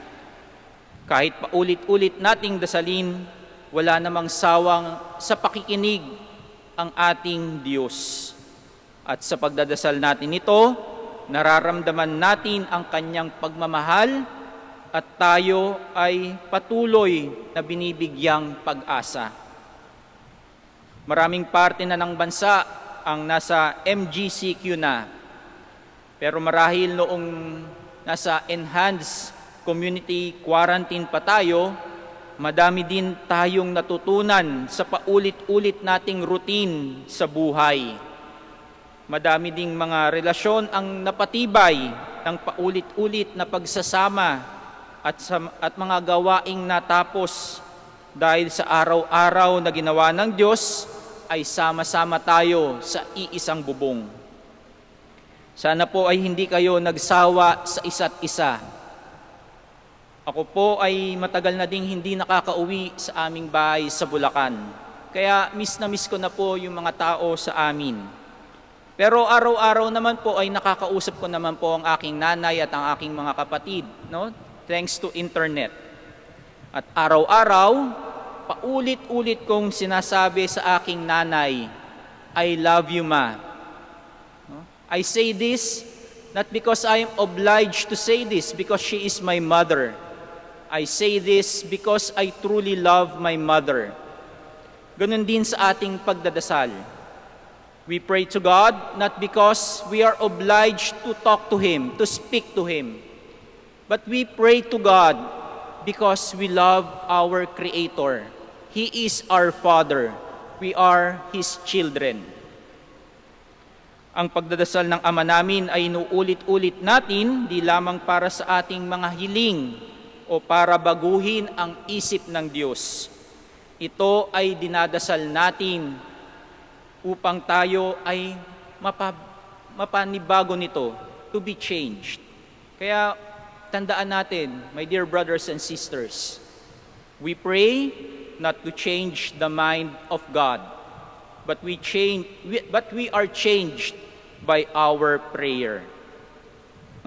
Kahit paulit-ulit nating dasalin, wala namang sawang sa pakikinig ang ating Diyos. At sa pagdadasal natin ito, nararamdaman natin ang Kanyang pagmamahal at tayo ay patuloy na binibigyang pag-asa. Maraming parte na ng bansa ang nasa MGCQ na. Pero marahil noong nasa enhanced community quarantine pa tayo, madami din tayong natutunan sa paulit-ulit nating routine sa buhay. Madami ding mga relasyon ang napatibay ng paulit-ulit na pagsasama at mga gawaing natapos dahil sa araw-araw na ginawa ng Diyos ay sama-sama tayo sa iisang bubong. Sana po ay hindi kayo nagsawa sa isa't isa. Ako po ay matagal na ding hindi nakakauwi sa aming bahay sa Bulacan. Kaya miss na miss ko na po yung mga tao sa amin. Pero araw-araw naman po ay nakakausap ko naman po ang aking nanay at ang aking mga kapatid, no? Thanks to internet. At araw-araw, paulit-ulit kong sinasabi sa aking nanay, I love you, Ma. No? I say this not because I am obliged to say this because she is my mother. I say this because I truly love my mother. Ganun din sa ating pagdadasal. We pray to God not because we are obliged to talk to Him, to speak to Him, but we pray to God because we love our Creator. He is our Father. We are His children. Ang pagdadasal ng Ama namin ay inuulit-ulit natin di lamang para sa ating mga hiling o para baguhin ang isip ng Diyos. Ito ay dinadasal natin upang tayo ay mapanibago nito, to be changed. Kaya tandaan natin, my dear brothers and sisters, we pray not to change the mind of God, but we are changed by our prayer.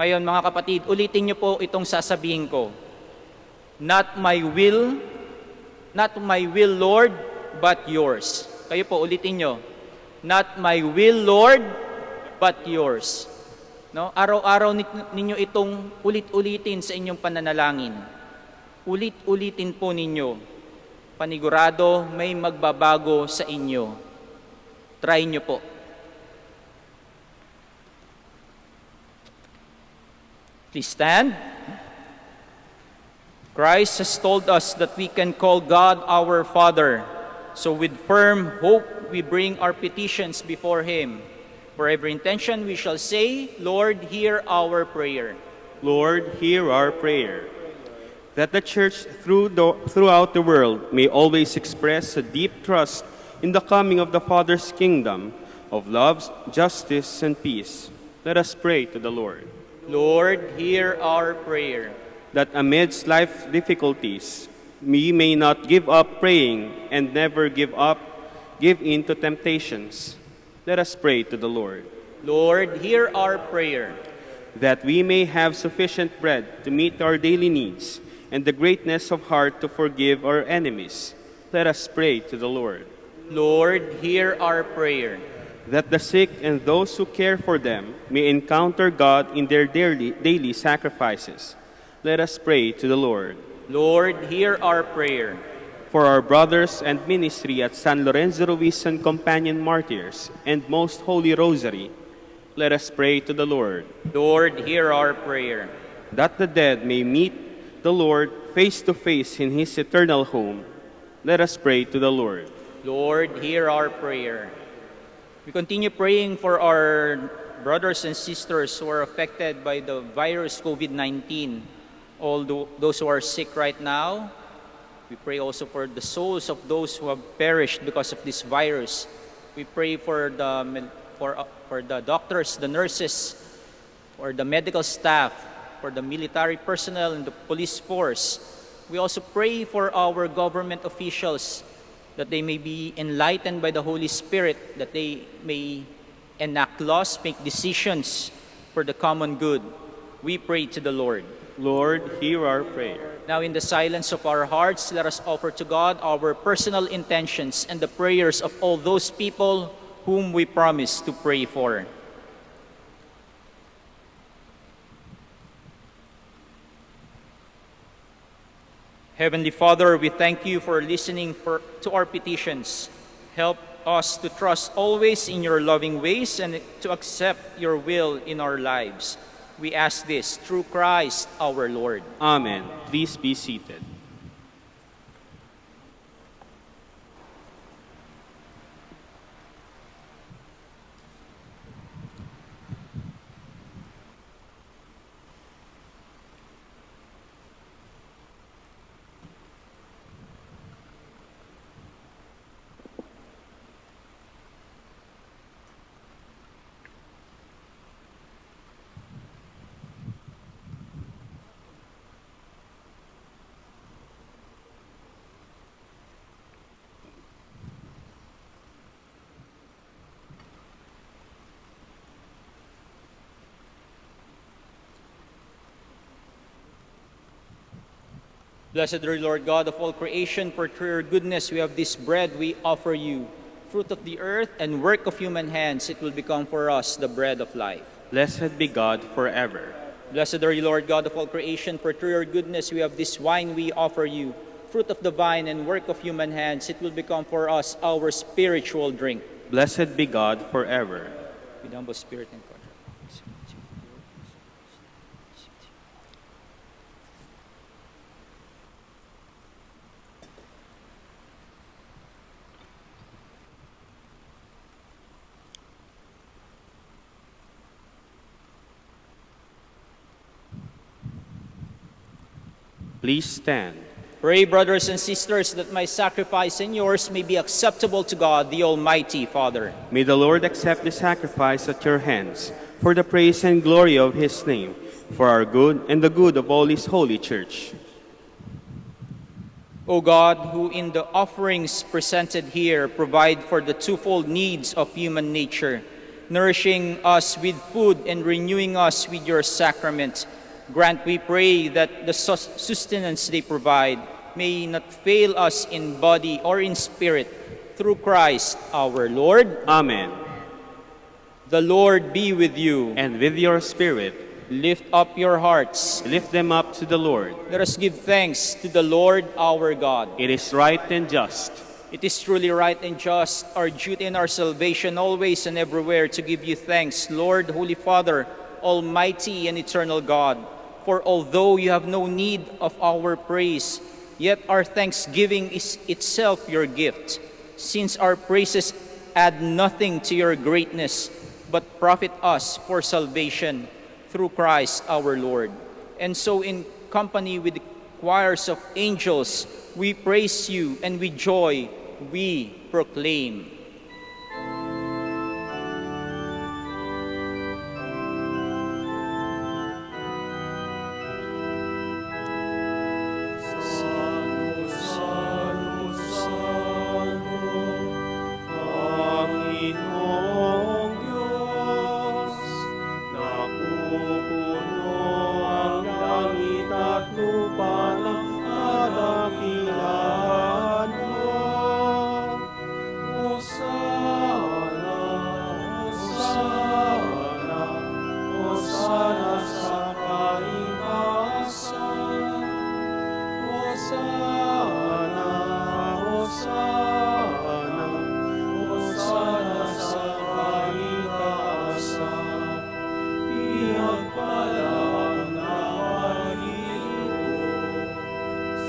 Ngayon mga kapatid, ulitin niyo po itong sasabihin ko. Not my will, Lord, but yours. Kayo po, ulitin niyo. Not my will, Lord, but yours. No? Araw-araw ninyo itong ulit-ulitin sa inyong pananalangin. Ulit-ulitin po ninyo. Panigurado may magbabago sa inyo. Try nyo po. Please stand. Christ has told us that we can call God our Father. So with firm hope, we bring our petitions before Him. For every intention we shall say, Lord, hear our prayer. Lord, hear our prayer. That the Church throughout the world may always express a deep trust in the coming of the Father's kingdom of love, justice, and peace. Let us pray to the Lord. Lord, hear our prayer. That amidst life's difficulties, we may not give up praying and never give in to temptations. Let us pray to the Lord. Lord, hear our prayer. That we may have sufficient bread to meet our daily needs and the greatness of heart to forgive our enemies. Let us pray to the Lord. Lord, hear our prayer. That the sick and those who care for them may encounter God in their daily sacrifices. Let us pray to the Lord. Lord, hear our prayer. For our brothers and ministry at San Lorenzo Ruiz and Companion Martyrs and Most Holy Rosary, let us pray to the Lord. Lord, hear our prayer. That the dead may meet the Lord face to face in His eternal home, let us pray to the Lord. Lord, hear our prayer. We continue praying for our brothers and sisters who are affected by the virus COVID-19. All those who are sick right now, we pray also for the souls of those who have perished because of this virus. We pray for the doctors, the nurses, for the medical staff, for the military personnel and the police force. We also pray for our government officials that they may be enlightened by the Holy Spirit, that they may enact laws, make decisions for the common good. We pray to the Lord. Lord, hear our prayer. Now in the silence of our hearts, let us offer to God our personal intentions and the prayers of all those people whom we promise to pray for. Heavenly Father, we thank you for listening to our petitions. Help us to trust always in your loving ways and to accept your will in our lives. We ask this through Christ our Lord. Amen. Please be seated. Blessed are you, Lord God of all creation, for through your goodness we have this bread we offer you. Fruit of the earth and work of human hands, it will become for us the bread of life. Blessed be God forever. Blessed are you, Lord God of all creation, for through your goodness we have this wine we offer you. Fruit of the vine and work of human hands, it will become for us our spiritual drink. Blessed be God forever. With humble spirit and contrite. Please stand. Pray, brothers and sisters, that my sacrifice and yours may be acceptable to God, the Almighty Father. May the Lord accept the sacrifice at your hands for the praise and glory of his name, for our good and the good of all his holy church. O God, who in the offerings presented here provide for the twofold needs of human nature, nourishing us with food and renewing us with your sacrament, grant, we pray, that the sustenance they provide may not fail us in body or in spirit, through Christ our Lord. Amen. The Lord be with you. And with your spirit, Lift up your hearts. lift them up to the Lord. Let us give thanks to the Lord our God. It is right and just. It is truly right and just, our duty and our salvation, always and everywhere, to give you thanks, Lord, Holy Father, Almighty and eternal God. For although you have no need of our praise, yet our thanksgiving is itself your gift. Since our praises add nothing to your greatness, but profit us for salvation through Christ our Lord. And so in company with the choirs of angels, we praise you, and with joy we proclaim. Panginoong Diyos, napupuno ang langit at lupa ng kadakilaan mo. Hosana, Hosana, Hosana sa kaitaasan. Hosana, Hosana, Hosana sa kaitaasan. Pinagpalang namarito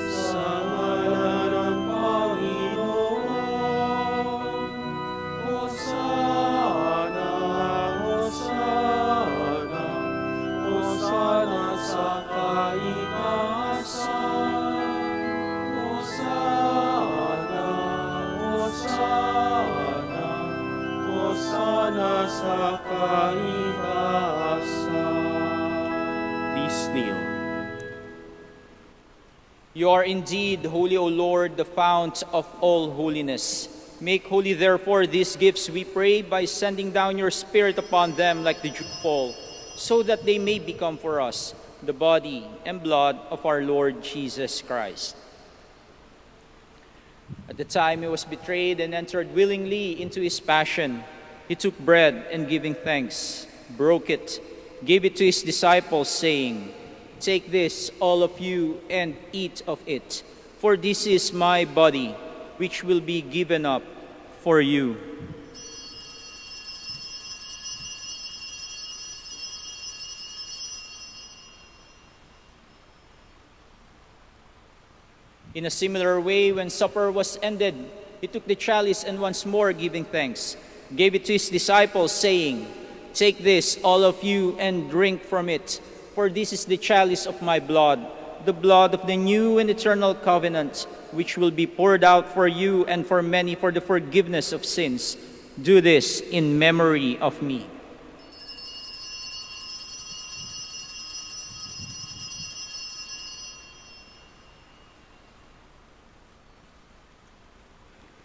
sa ngalan ng Panginoon. Hosana, Hosana, Hosana sa kaitaasan. Hosana, Hosana, Hosana sa kaitaasan. Please kneel. You are indeed holy, O Lord, the fount of all holiness. Make holy, therefore, these gifts, we pray, by sending down your Spirit upon them like the dewfall, so that they may become for us the body and blood of our Lord Jesus Christ. At the time he was betrayed and entered willingly into his passion, he took bread and giving thanks, broke it, gave it to his disciples, saying, "Take this, all of you, and eat of it, for this is my body, which will be given up for you." In a similar way, when supper was ended, he took the chalice and once more giving thanks, gave it to his disciples, saying, "Take this, all of you, and drink from it, for this is the chalice of my blood, the blood of the new and eternal covenant, which will be poured out for you and for many for the forgiveness of sins. Do this in memory of me."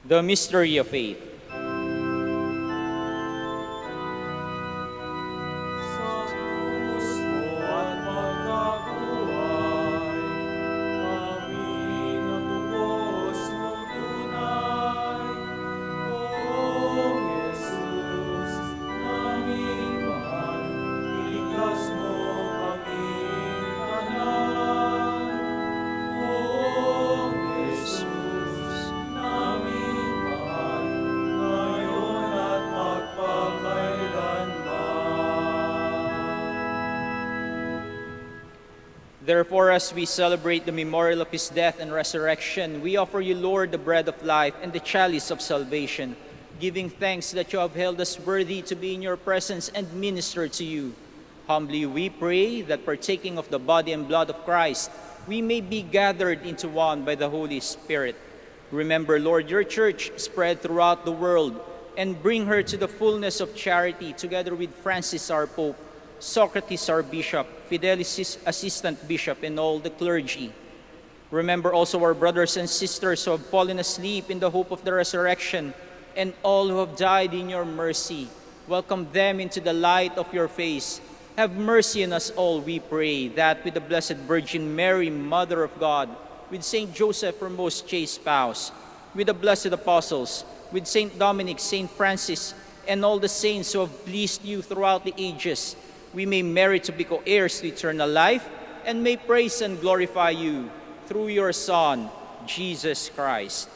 The mystery of faith. Sa puso at pagkabuhay, aming natubos mong tunay. Poong Jesus, naming mahal, iligtas mo kaming tanan. Poong Jesus, naming mahal, ngayon at magpakailanman. Therefore, as we celebrate the memorial of his death and resurrection, we offer you, Lord, the bread of life and the chalice of salvation, giving thanks that you have held us worthy to be in your presence and minister to you. Humbly we pray that, partaking of the body and blood of Christ, we may be gathered into one by the Holy Spirit. Remember, Lord, your church spread throughout the world, and bring her to the fullness of charity, together with Francis our Pope, Socrates our Bishop, Fidelis Assistant Bishop, and all the clergy. Remember also our brothers and sisters who have fallen asleep in the hope of the resurrection, and all who have died in your mercy. Welcome them into the light of your face. Have mercy on us all, we pray, that with the Blessed Virgin Mary, Mother of God, with Saint Joseph, her most chaste spouse, with the blessed apostles, with Saint Dominic, Saint Francis, and all the saints who have pleased you throughout the ages, we may merit to be co-heirs to eternal life, and may praise and glorify you through your Son, Jesus Christ.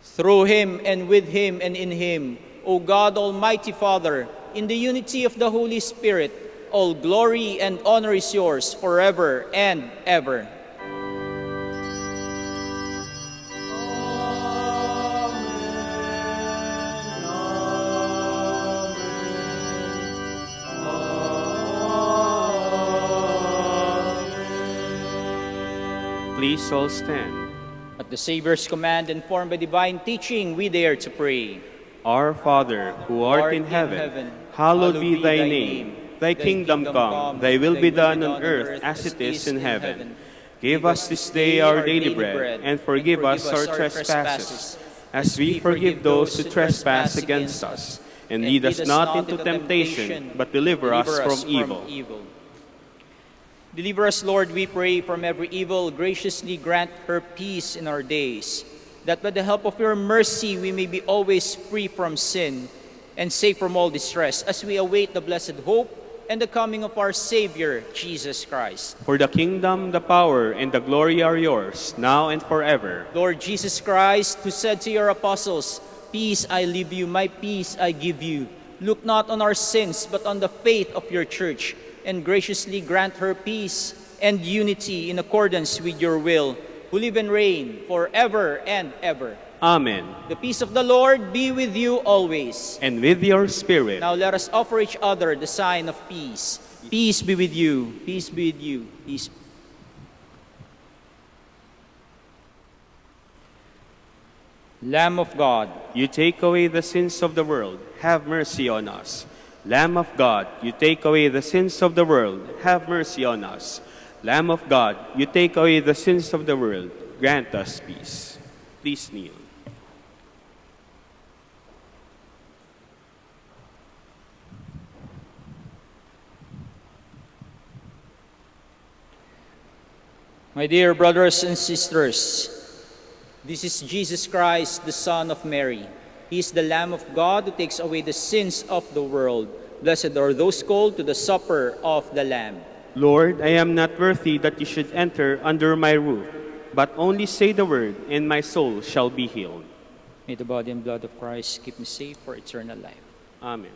Through him, and with him, and in him, O God, Almighty Father, in the unity of the Holy Spirit, all glory and honor is yours forever and ever. Amen. Please all stand. At the Savior's command, informed by divine teaching, we dare to pray. Our Father, who art in heaven, hallowed be thy name. Thy kingdom come, thy will be done on earth as it is in heaven. Give us this day our daily bread, and forgive us our trespasses, as we forgive those who trespass against us. And lead us not into temptation, but deliver us from evil. Deliver us, Lord, we pray, from every evil. Graciously grant her peace in our days, that by the help of your mercy we may be always free from sin and safe from all distress, as we await the blessed hope and the coming of our Savior, Jesus Christ. For the kingdom, the power, and the glory are yours, now and forever. Lord Jesus Christ, who said to your apostles, "Peace I leave you, my peace I give you," look not on our sins, but on the faith of your church, and graciously grant her peace and unity in accordance with your will, who live and reign forever and ever. Amen. The peace of the Lord be with you always. And with your spirit. Now let us offer each other the sign of peace. Peace be with you. Peace be with you. Peace. Lamb of God, You take away the sins of the world, have mercy on us. Lamb of God, you take away the sins of the world, have mercy on us. Lamb of God, you take away the sins of the world, grant us peace. Please kneel. my dear brothers and sisters, this is Jesus Christ, the Son of Mary. He is the Lamb of God who takes away the sins of the world. Blessed are those called to the supper of the Lamb. Lord, I am not worthy that you should enter under my roof, but only say the word, and my soul shall be healed. May the body and blood of Christ keep me safe for eternal life. Amen.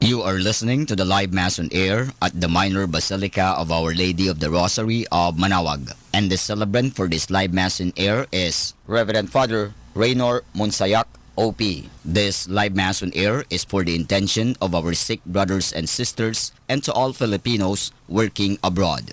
You are listening to the live Mass on air at the Minor Basilica of Our Lady of the Rosary of Manawag. And the celebrant for this live Mass on air is Reverend Father Raynor Monsayak, OP. This live Mass on air is for the intention of our sick brothers and sisters and to all Filipinos working abroad.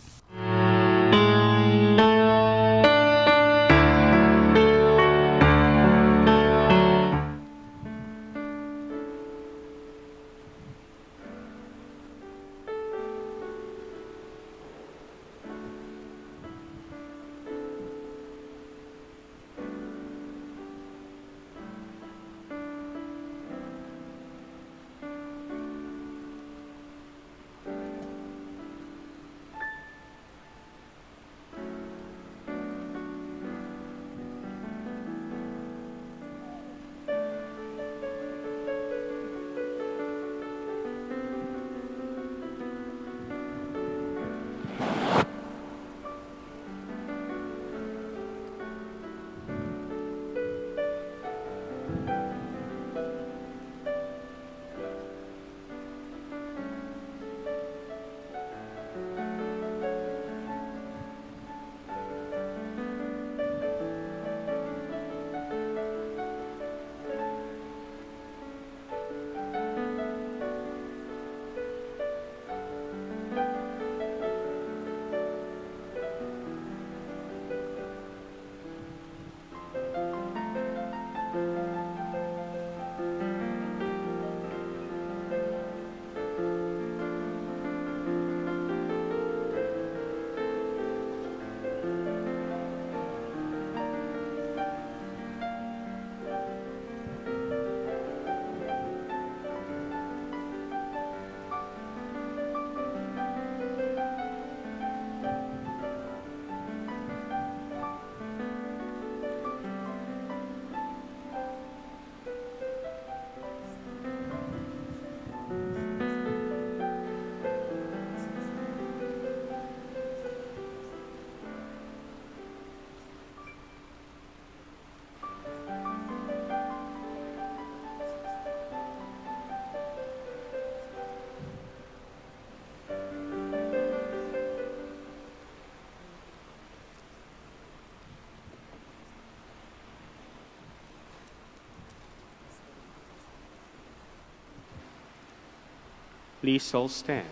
Please all stand.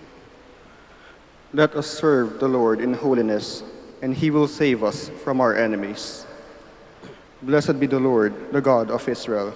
Let us serve the Lord in holiness, and he will save us from our enemies. Blessed be the Lord, the God of Israel.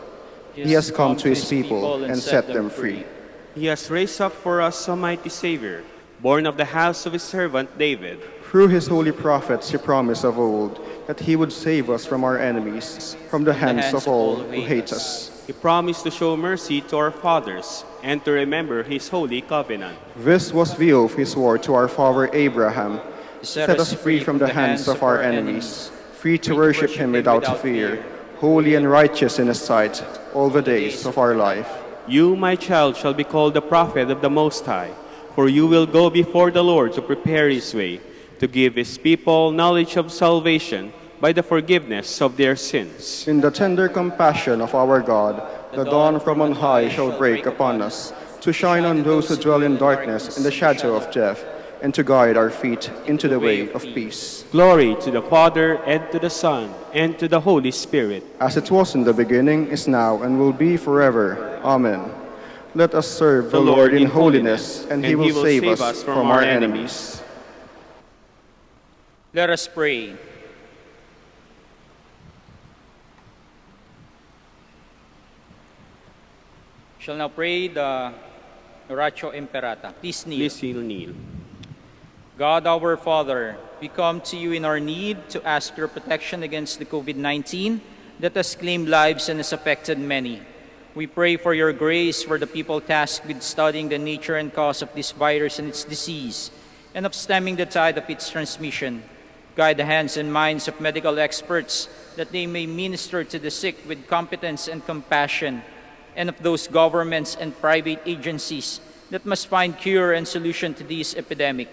He has come to his people and set them free. He has raised up for us a mighty Savior, born of the house of his servant David. Through his holy prophets he promised of old that he would save us from our enemies, from the hands of all who hate us. He promised to show mercy to our fathers and to remember his holy covenant. This was the oath he swore to our father Abraham, set us free from the hands of our enemies, free to worship him without fear, holy and righteous in his sight, all the days of our life. You, my child, shall be called the prophet of the Most High, for you will go before the Lord to prepare his way, to give his people knowledge of salvation by the forgiveness of their sins. In the tender compassion of our God, the dawn from on high shall break upon us, to shine on those who dwell in darkness and the shadow of death, and to guide our feet into the way of peace. Glory to the Father, and to the Son, and to the Holy Spirit. As it was in the beginning, is now, and will be forever. Amen. Let us serve the Lord in holiness, and he will save us from our enemies. Let us pray. We shall now pray the Oratio Imperata. Please kneel. Please kneel. God our Father, we come to you in our need to ask your protection against the COVID-19 that has claimed lives and has affected many. We pray for your grace for the people tasked with studying the nature and cause of this virus and its disease, and of stemming the tide of its transmission. Guide the hands and minds of medical experts that they may minister to the sick with competence and compassion, and of those governments and private agencies that must find cure and solution to this epidemic.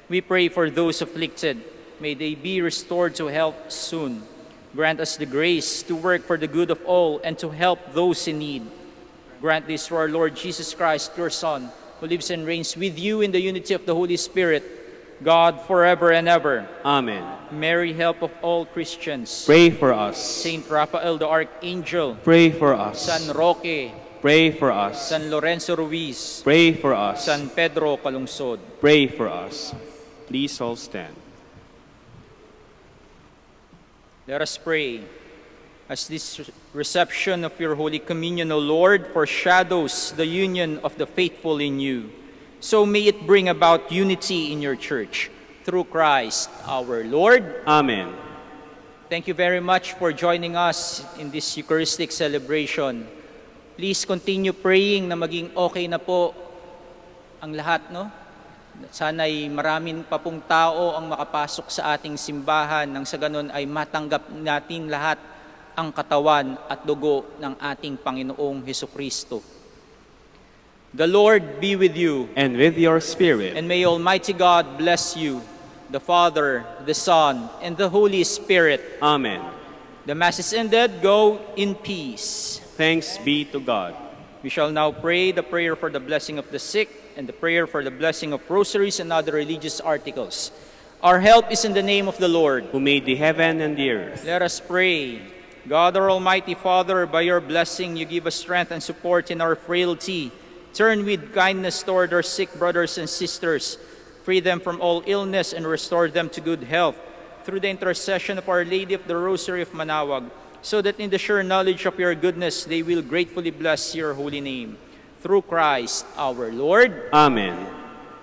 We pray for those afflicted. May they be restored to health soon. Grant us the grace to work for the good of all and to help those in need. Grant this through our Lord Jesus Christ, your Son, who lives and reigns with you in the unity of the Holy Spirit, God forever and ever. Amen. Mary, help of all Christians. Pray for us. Saint Raphael the Archangel. Pray for us. San Roque. Pray for us. San Lorenzo Ruiz. Pray for us. San Pedro Calungsod. Pray for us. Please all stand. Let us pray. As this reception of your Holy Communion, O Lord, foreshadows the union of the faithful in you, so may it bring about unity in your church. Through Christ our Lord. Amen. Thank you very much for joining us in this Eucharistic celebration. Please continue praying na maging okay na po ang lahat, no? Sana'y maraming pa pong tao ang makapasok sa ating simbahan nang sa ganon ay matanggap natin lahat ang katawan at dugo ng ating Panginoong Hesukristo. The Lord be with you. And with your spirit. And may Almighty God bless you, the Father, the Son, and the Holy Spirit. Amen. The Mass is ended. Go in peace. Thanks be to God. We shall now pray the prayer for the blessing of the sick and the prayer for the blessing of rosaries and other religious articles. Our help is in the name of the Lord, who made the heaven and the earth. Let us pray. God, our Almighty Father, by your blessing you give us strength and support in our frailty. Turn with kindness toward our sick brothers and sisters. Free them from all illness and restore them to good health through the intercession of Our Lady of the Rosary of Manaoag, so that in the sure knowledge of your goodness they will gratefully bless your holy name. Through Christ our Lord. Amen.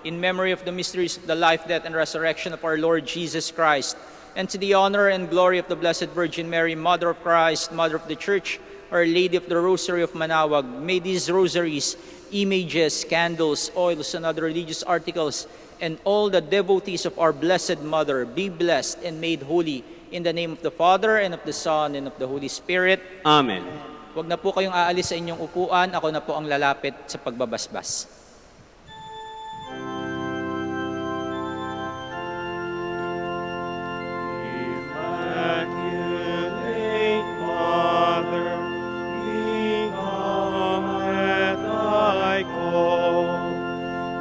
In memory of the mysteries of the life, death, and resurrection of our Lord Jesus Christ, and to the honor and glory of the Blessed Virgin Mary, Mother of Christ, Mother of the Church, Our Lady of the Rosary of Manaoag, may these rosaries, images, candles, oils, and other religious articles, and all the devotees of our Blessed Mother be blessed and made holy in the name of the Father, and of the Son, and of the Holy Spirit. Amen. Huwag na po kayong aalis sa inyong upuan. Ako na po ang lalapit sa pagbabasbas. Immaculate Mother, we come at thy call.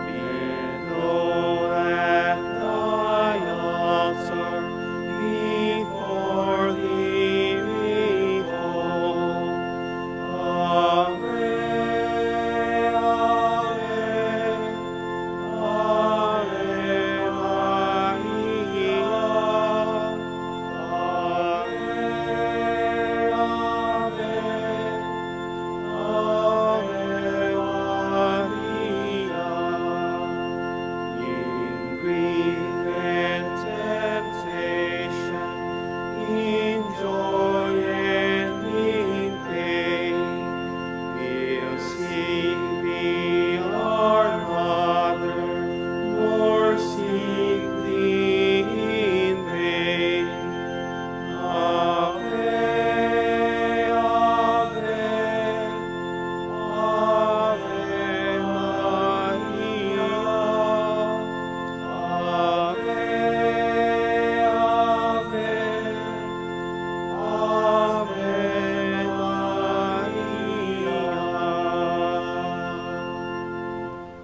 We know that thy answer before thee we fall. Ave, Ave,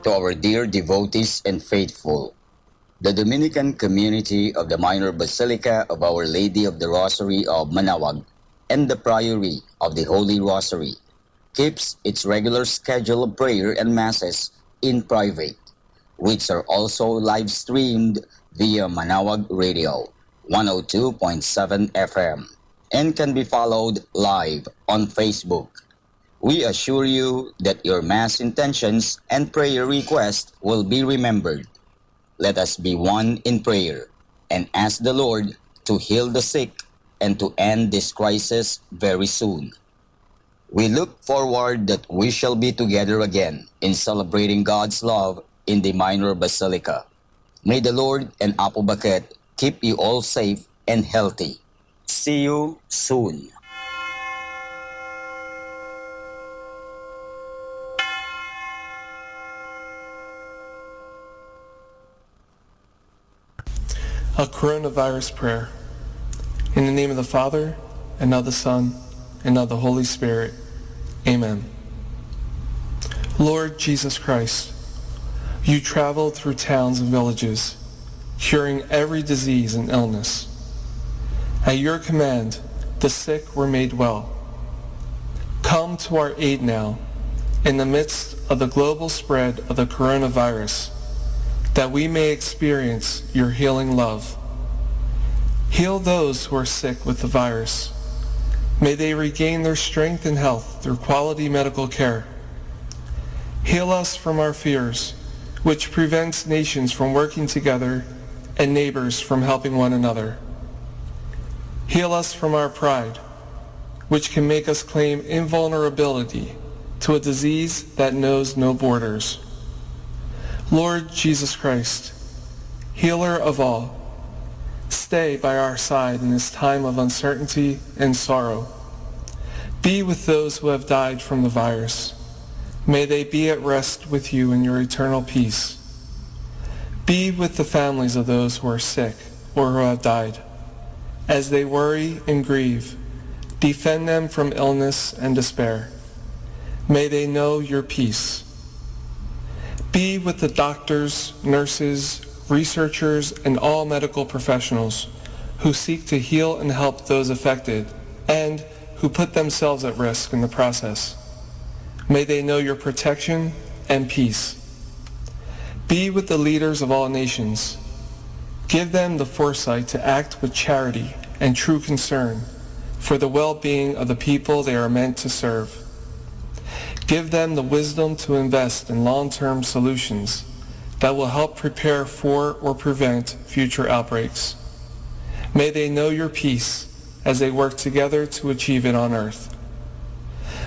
to our dear devotees and faithful. The Dominican community of the Minor Basilica of Our Lady of the Rosary of Manaoag and the Priory of the Holy Rosary keeps its regular schedule of prayer and masses in private, which are also live streamed via Manaoag Radio 102.7 FM and can be followed live on Facebook. We assure you that your mass intentions and prayer requests will be remembered. Let us be one in prayer and ask the Lord to heal the sick and to end this crisis very soon. We look forward that we shall be together again in celebrating God's love in the Minor Basilica. May the Lord and Apo Baket keep you all safe and healthy. See you soon. A coronavirus prayer. In the name of the Father, and of the Son, and of the Holy Spirit. Amen. Lord Jesus Christ, you traveled through towns and villages, curing every disease and illness. At your command, the sick were made well. Come to our aid now, in the midst of the global spread of the coronavirus, that we may experience your healing love. Heal those who are sick with the virus. May they regain their strength and health through quality medical care. Heal us from our fears, which prevents nations from working together and neighbors from helping one another. Heal us from our pride, which can make us claim invulnerability to a disease that knows no borders. Lord Jesus Christ, healer of all, stay by our side in this time of uncertainty and sorrow. Be with those who have died from the virus. May they be at rest with you in your eternal peace. Be with the families of those who are sick or who have died. As they worry and grieve, defend them from illness and despair. May they know your peace. Be with the doctors, nurses, researchers, and all medical professionals who seek to heal and help those affected and who put themselves at risk in the process. May they know your protection and peace. Be with the leaders of all nations. Give them the foresight to act with charity and true concern for the well-being of the people they are meant to serve. Give them the wisdom to invest in long-term solutions that will help prepare for or prevent future outbreaks. May they know your peace as they work together to achieve it on earth.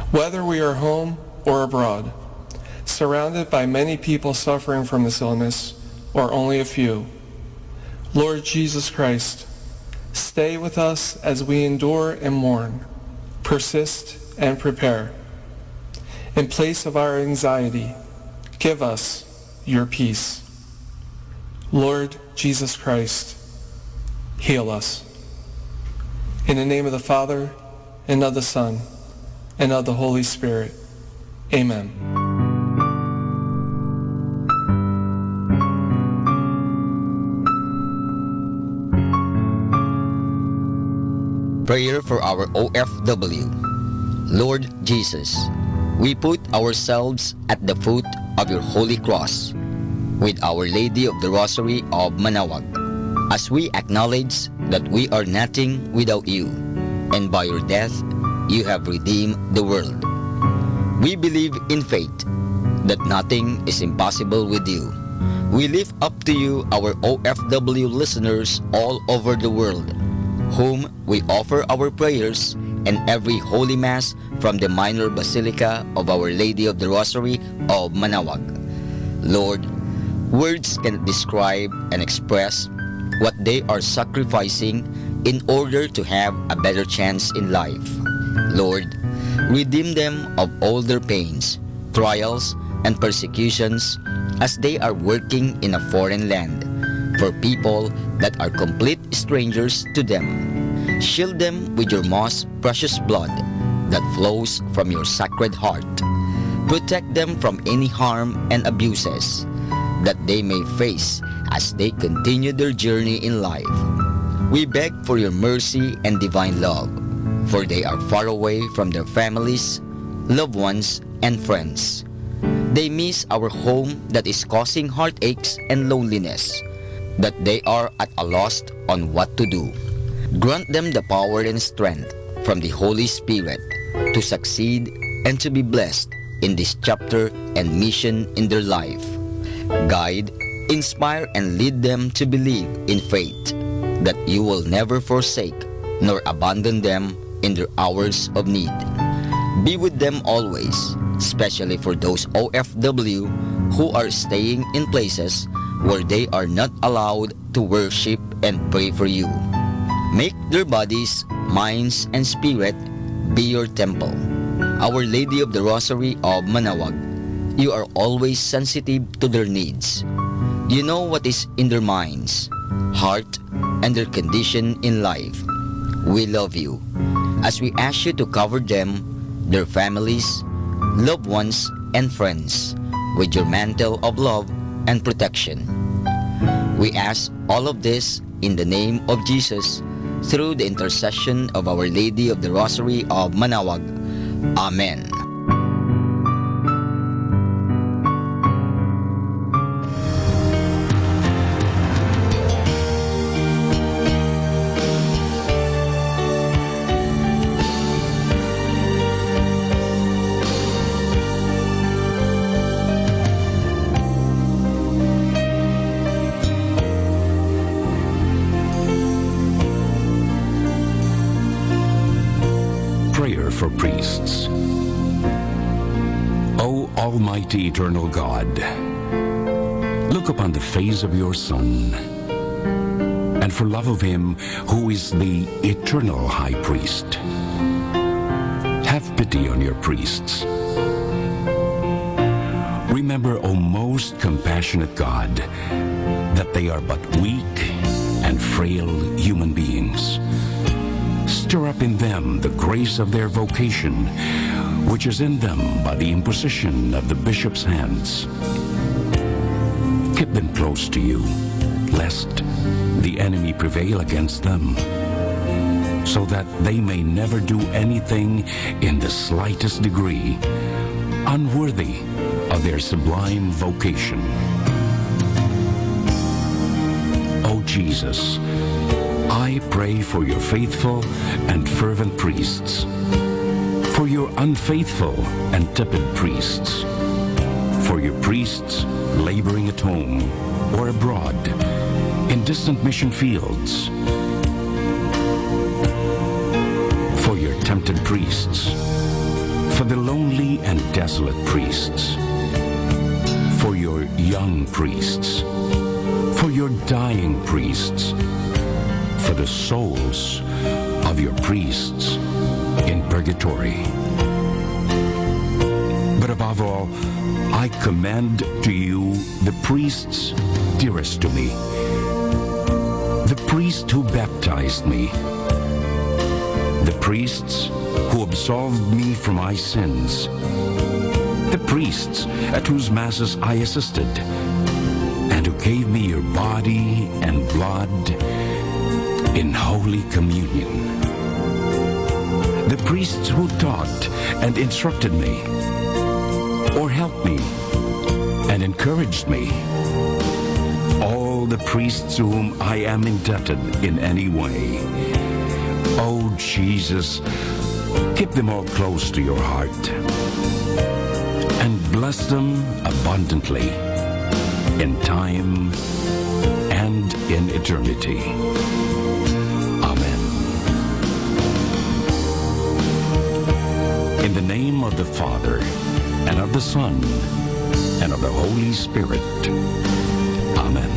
Whether we are home or abroad, surrounded by many people suffering from this illness, or only a few, Lord Jesus Christ, stay with us as we endure and mourn, persist and prepare. In place of our anxiety, give us your peace. Lord Jesus Christ, heal us. In the name of the Father, and of the Son, and of the Holy Spirit. Amen. Prayer for our OFW. Lord Jesus, we put ourselves at the foot of your holy cross with Our Lady of the Rosary of Manaoag, as we acknowledge that we are nothing without you, and by your death you have redeemed the world. We believe in faith that nothing is impossible with you. We lift up to you our OFW listeners all over the world, whom we offer our prayers and every Holy Mass from the Minor Basilica of Our Lady of the Rosary of Manaoag. Lord, words cannot describe and express what they are sacrificing in order to have a better chance in life. Lord, redeem them of all their pains, trials, and persecutions as they are working in a foreign land for people that are complete strangers to them. Shield them with your most precious blood that flows from your sacred heart. Protect them from any harm and abuses that they may face as they continue their journey in life. We beg for your mercy and divine love, for they are far away from their families, loved ones, and friends. They miss our home that is causing heartaches and loneliness, that they are at a loss on what to do. Grant them the power and strength from the Holy Spirit to succeed and to be blessed in this chapter and mission in their life. Guide, inspire, and lead them to believe in faith that you will never forsake nor abandon them in their hours of need. Be with them always, especially for those OFW who are staying in places where they are not allowed to worship and pray for you. Make their bodies, minds, and spirit be your temple. Our Lady of the Rosary of Manaoag, you are always sensitive to their needs. You know what is in their minds, heart, and their condition in life. We love you as we ask you to cover them, their families, loved ones, and friends with your mantle of love and protection. We ask all of this in the name of Jesus through the intercession of Our Lady of the Rosary of Manaoag. Amen. Prayer for priests. O Almighty Eternal God, look upon the face of your Son, and for love of him who is the eternal High Priest, have pity on your priests. Remember, O most compassionate God, that they are but weak and frail human beings. Stir up in them the grace of their vocation, which is in them by the imposition of the bishop's hands. Keep them close to you, lest the enemy prevail against them, so that they may never do anything in the slightest degree unworthy of their sublime vocation. O Jesus, I pray for your faithful and fervent priests, for your unfaithful and tepid priests, for your priests laboring at home or abroad in distant mission fields, for your tempted priests, for the lonely and desolate priests, for your young priests, for your dying priests, for the souls of your priests in purgatory. But above all, I commend to you the priests dearest to me, the priest who baptized me, the priests who absolved me from my sins, the priests at whose masses I assisted, and who gave me your body and blood in Holy Communion. The priests who taught and instructed me, or helped me and encouraged me. All the priests to whom I am indebted in any way. Oh Jesus, keep them all close to your heart and bless them abundantly in time and in eternity. In the name of the Father, and of the Son, and of the Holy Spirit. Amen.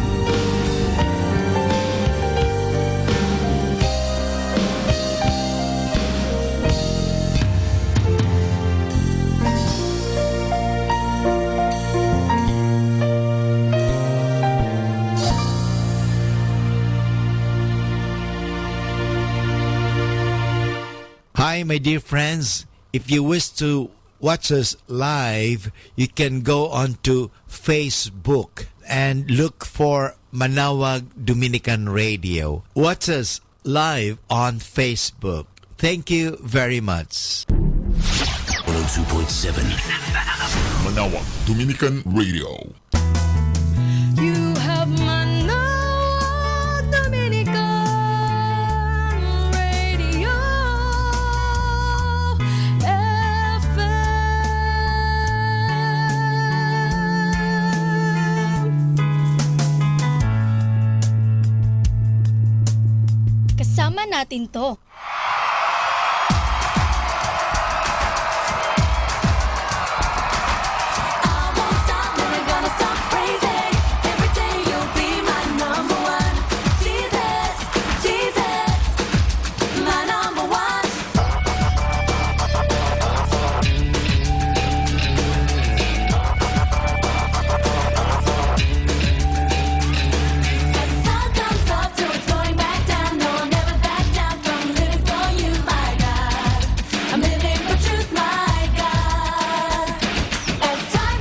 Hi, my dear friends. If you wish to watch us live, you can go on to Facebook and look for Manawag Dominican Radio. Watch us live on Facebook. Thank you very much. 102.7 Manawag Dominican Radio. You have Manawag Dominican Radio FM. Kasama natin to.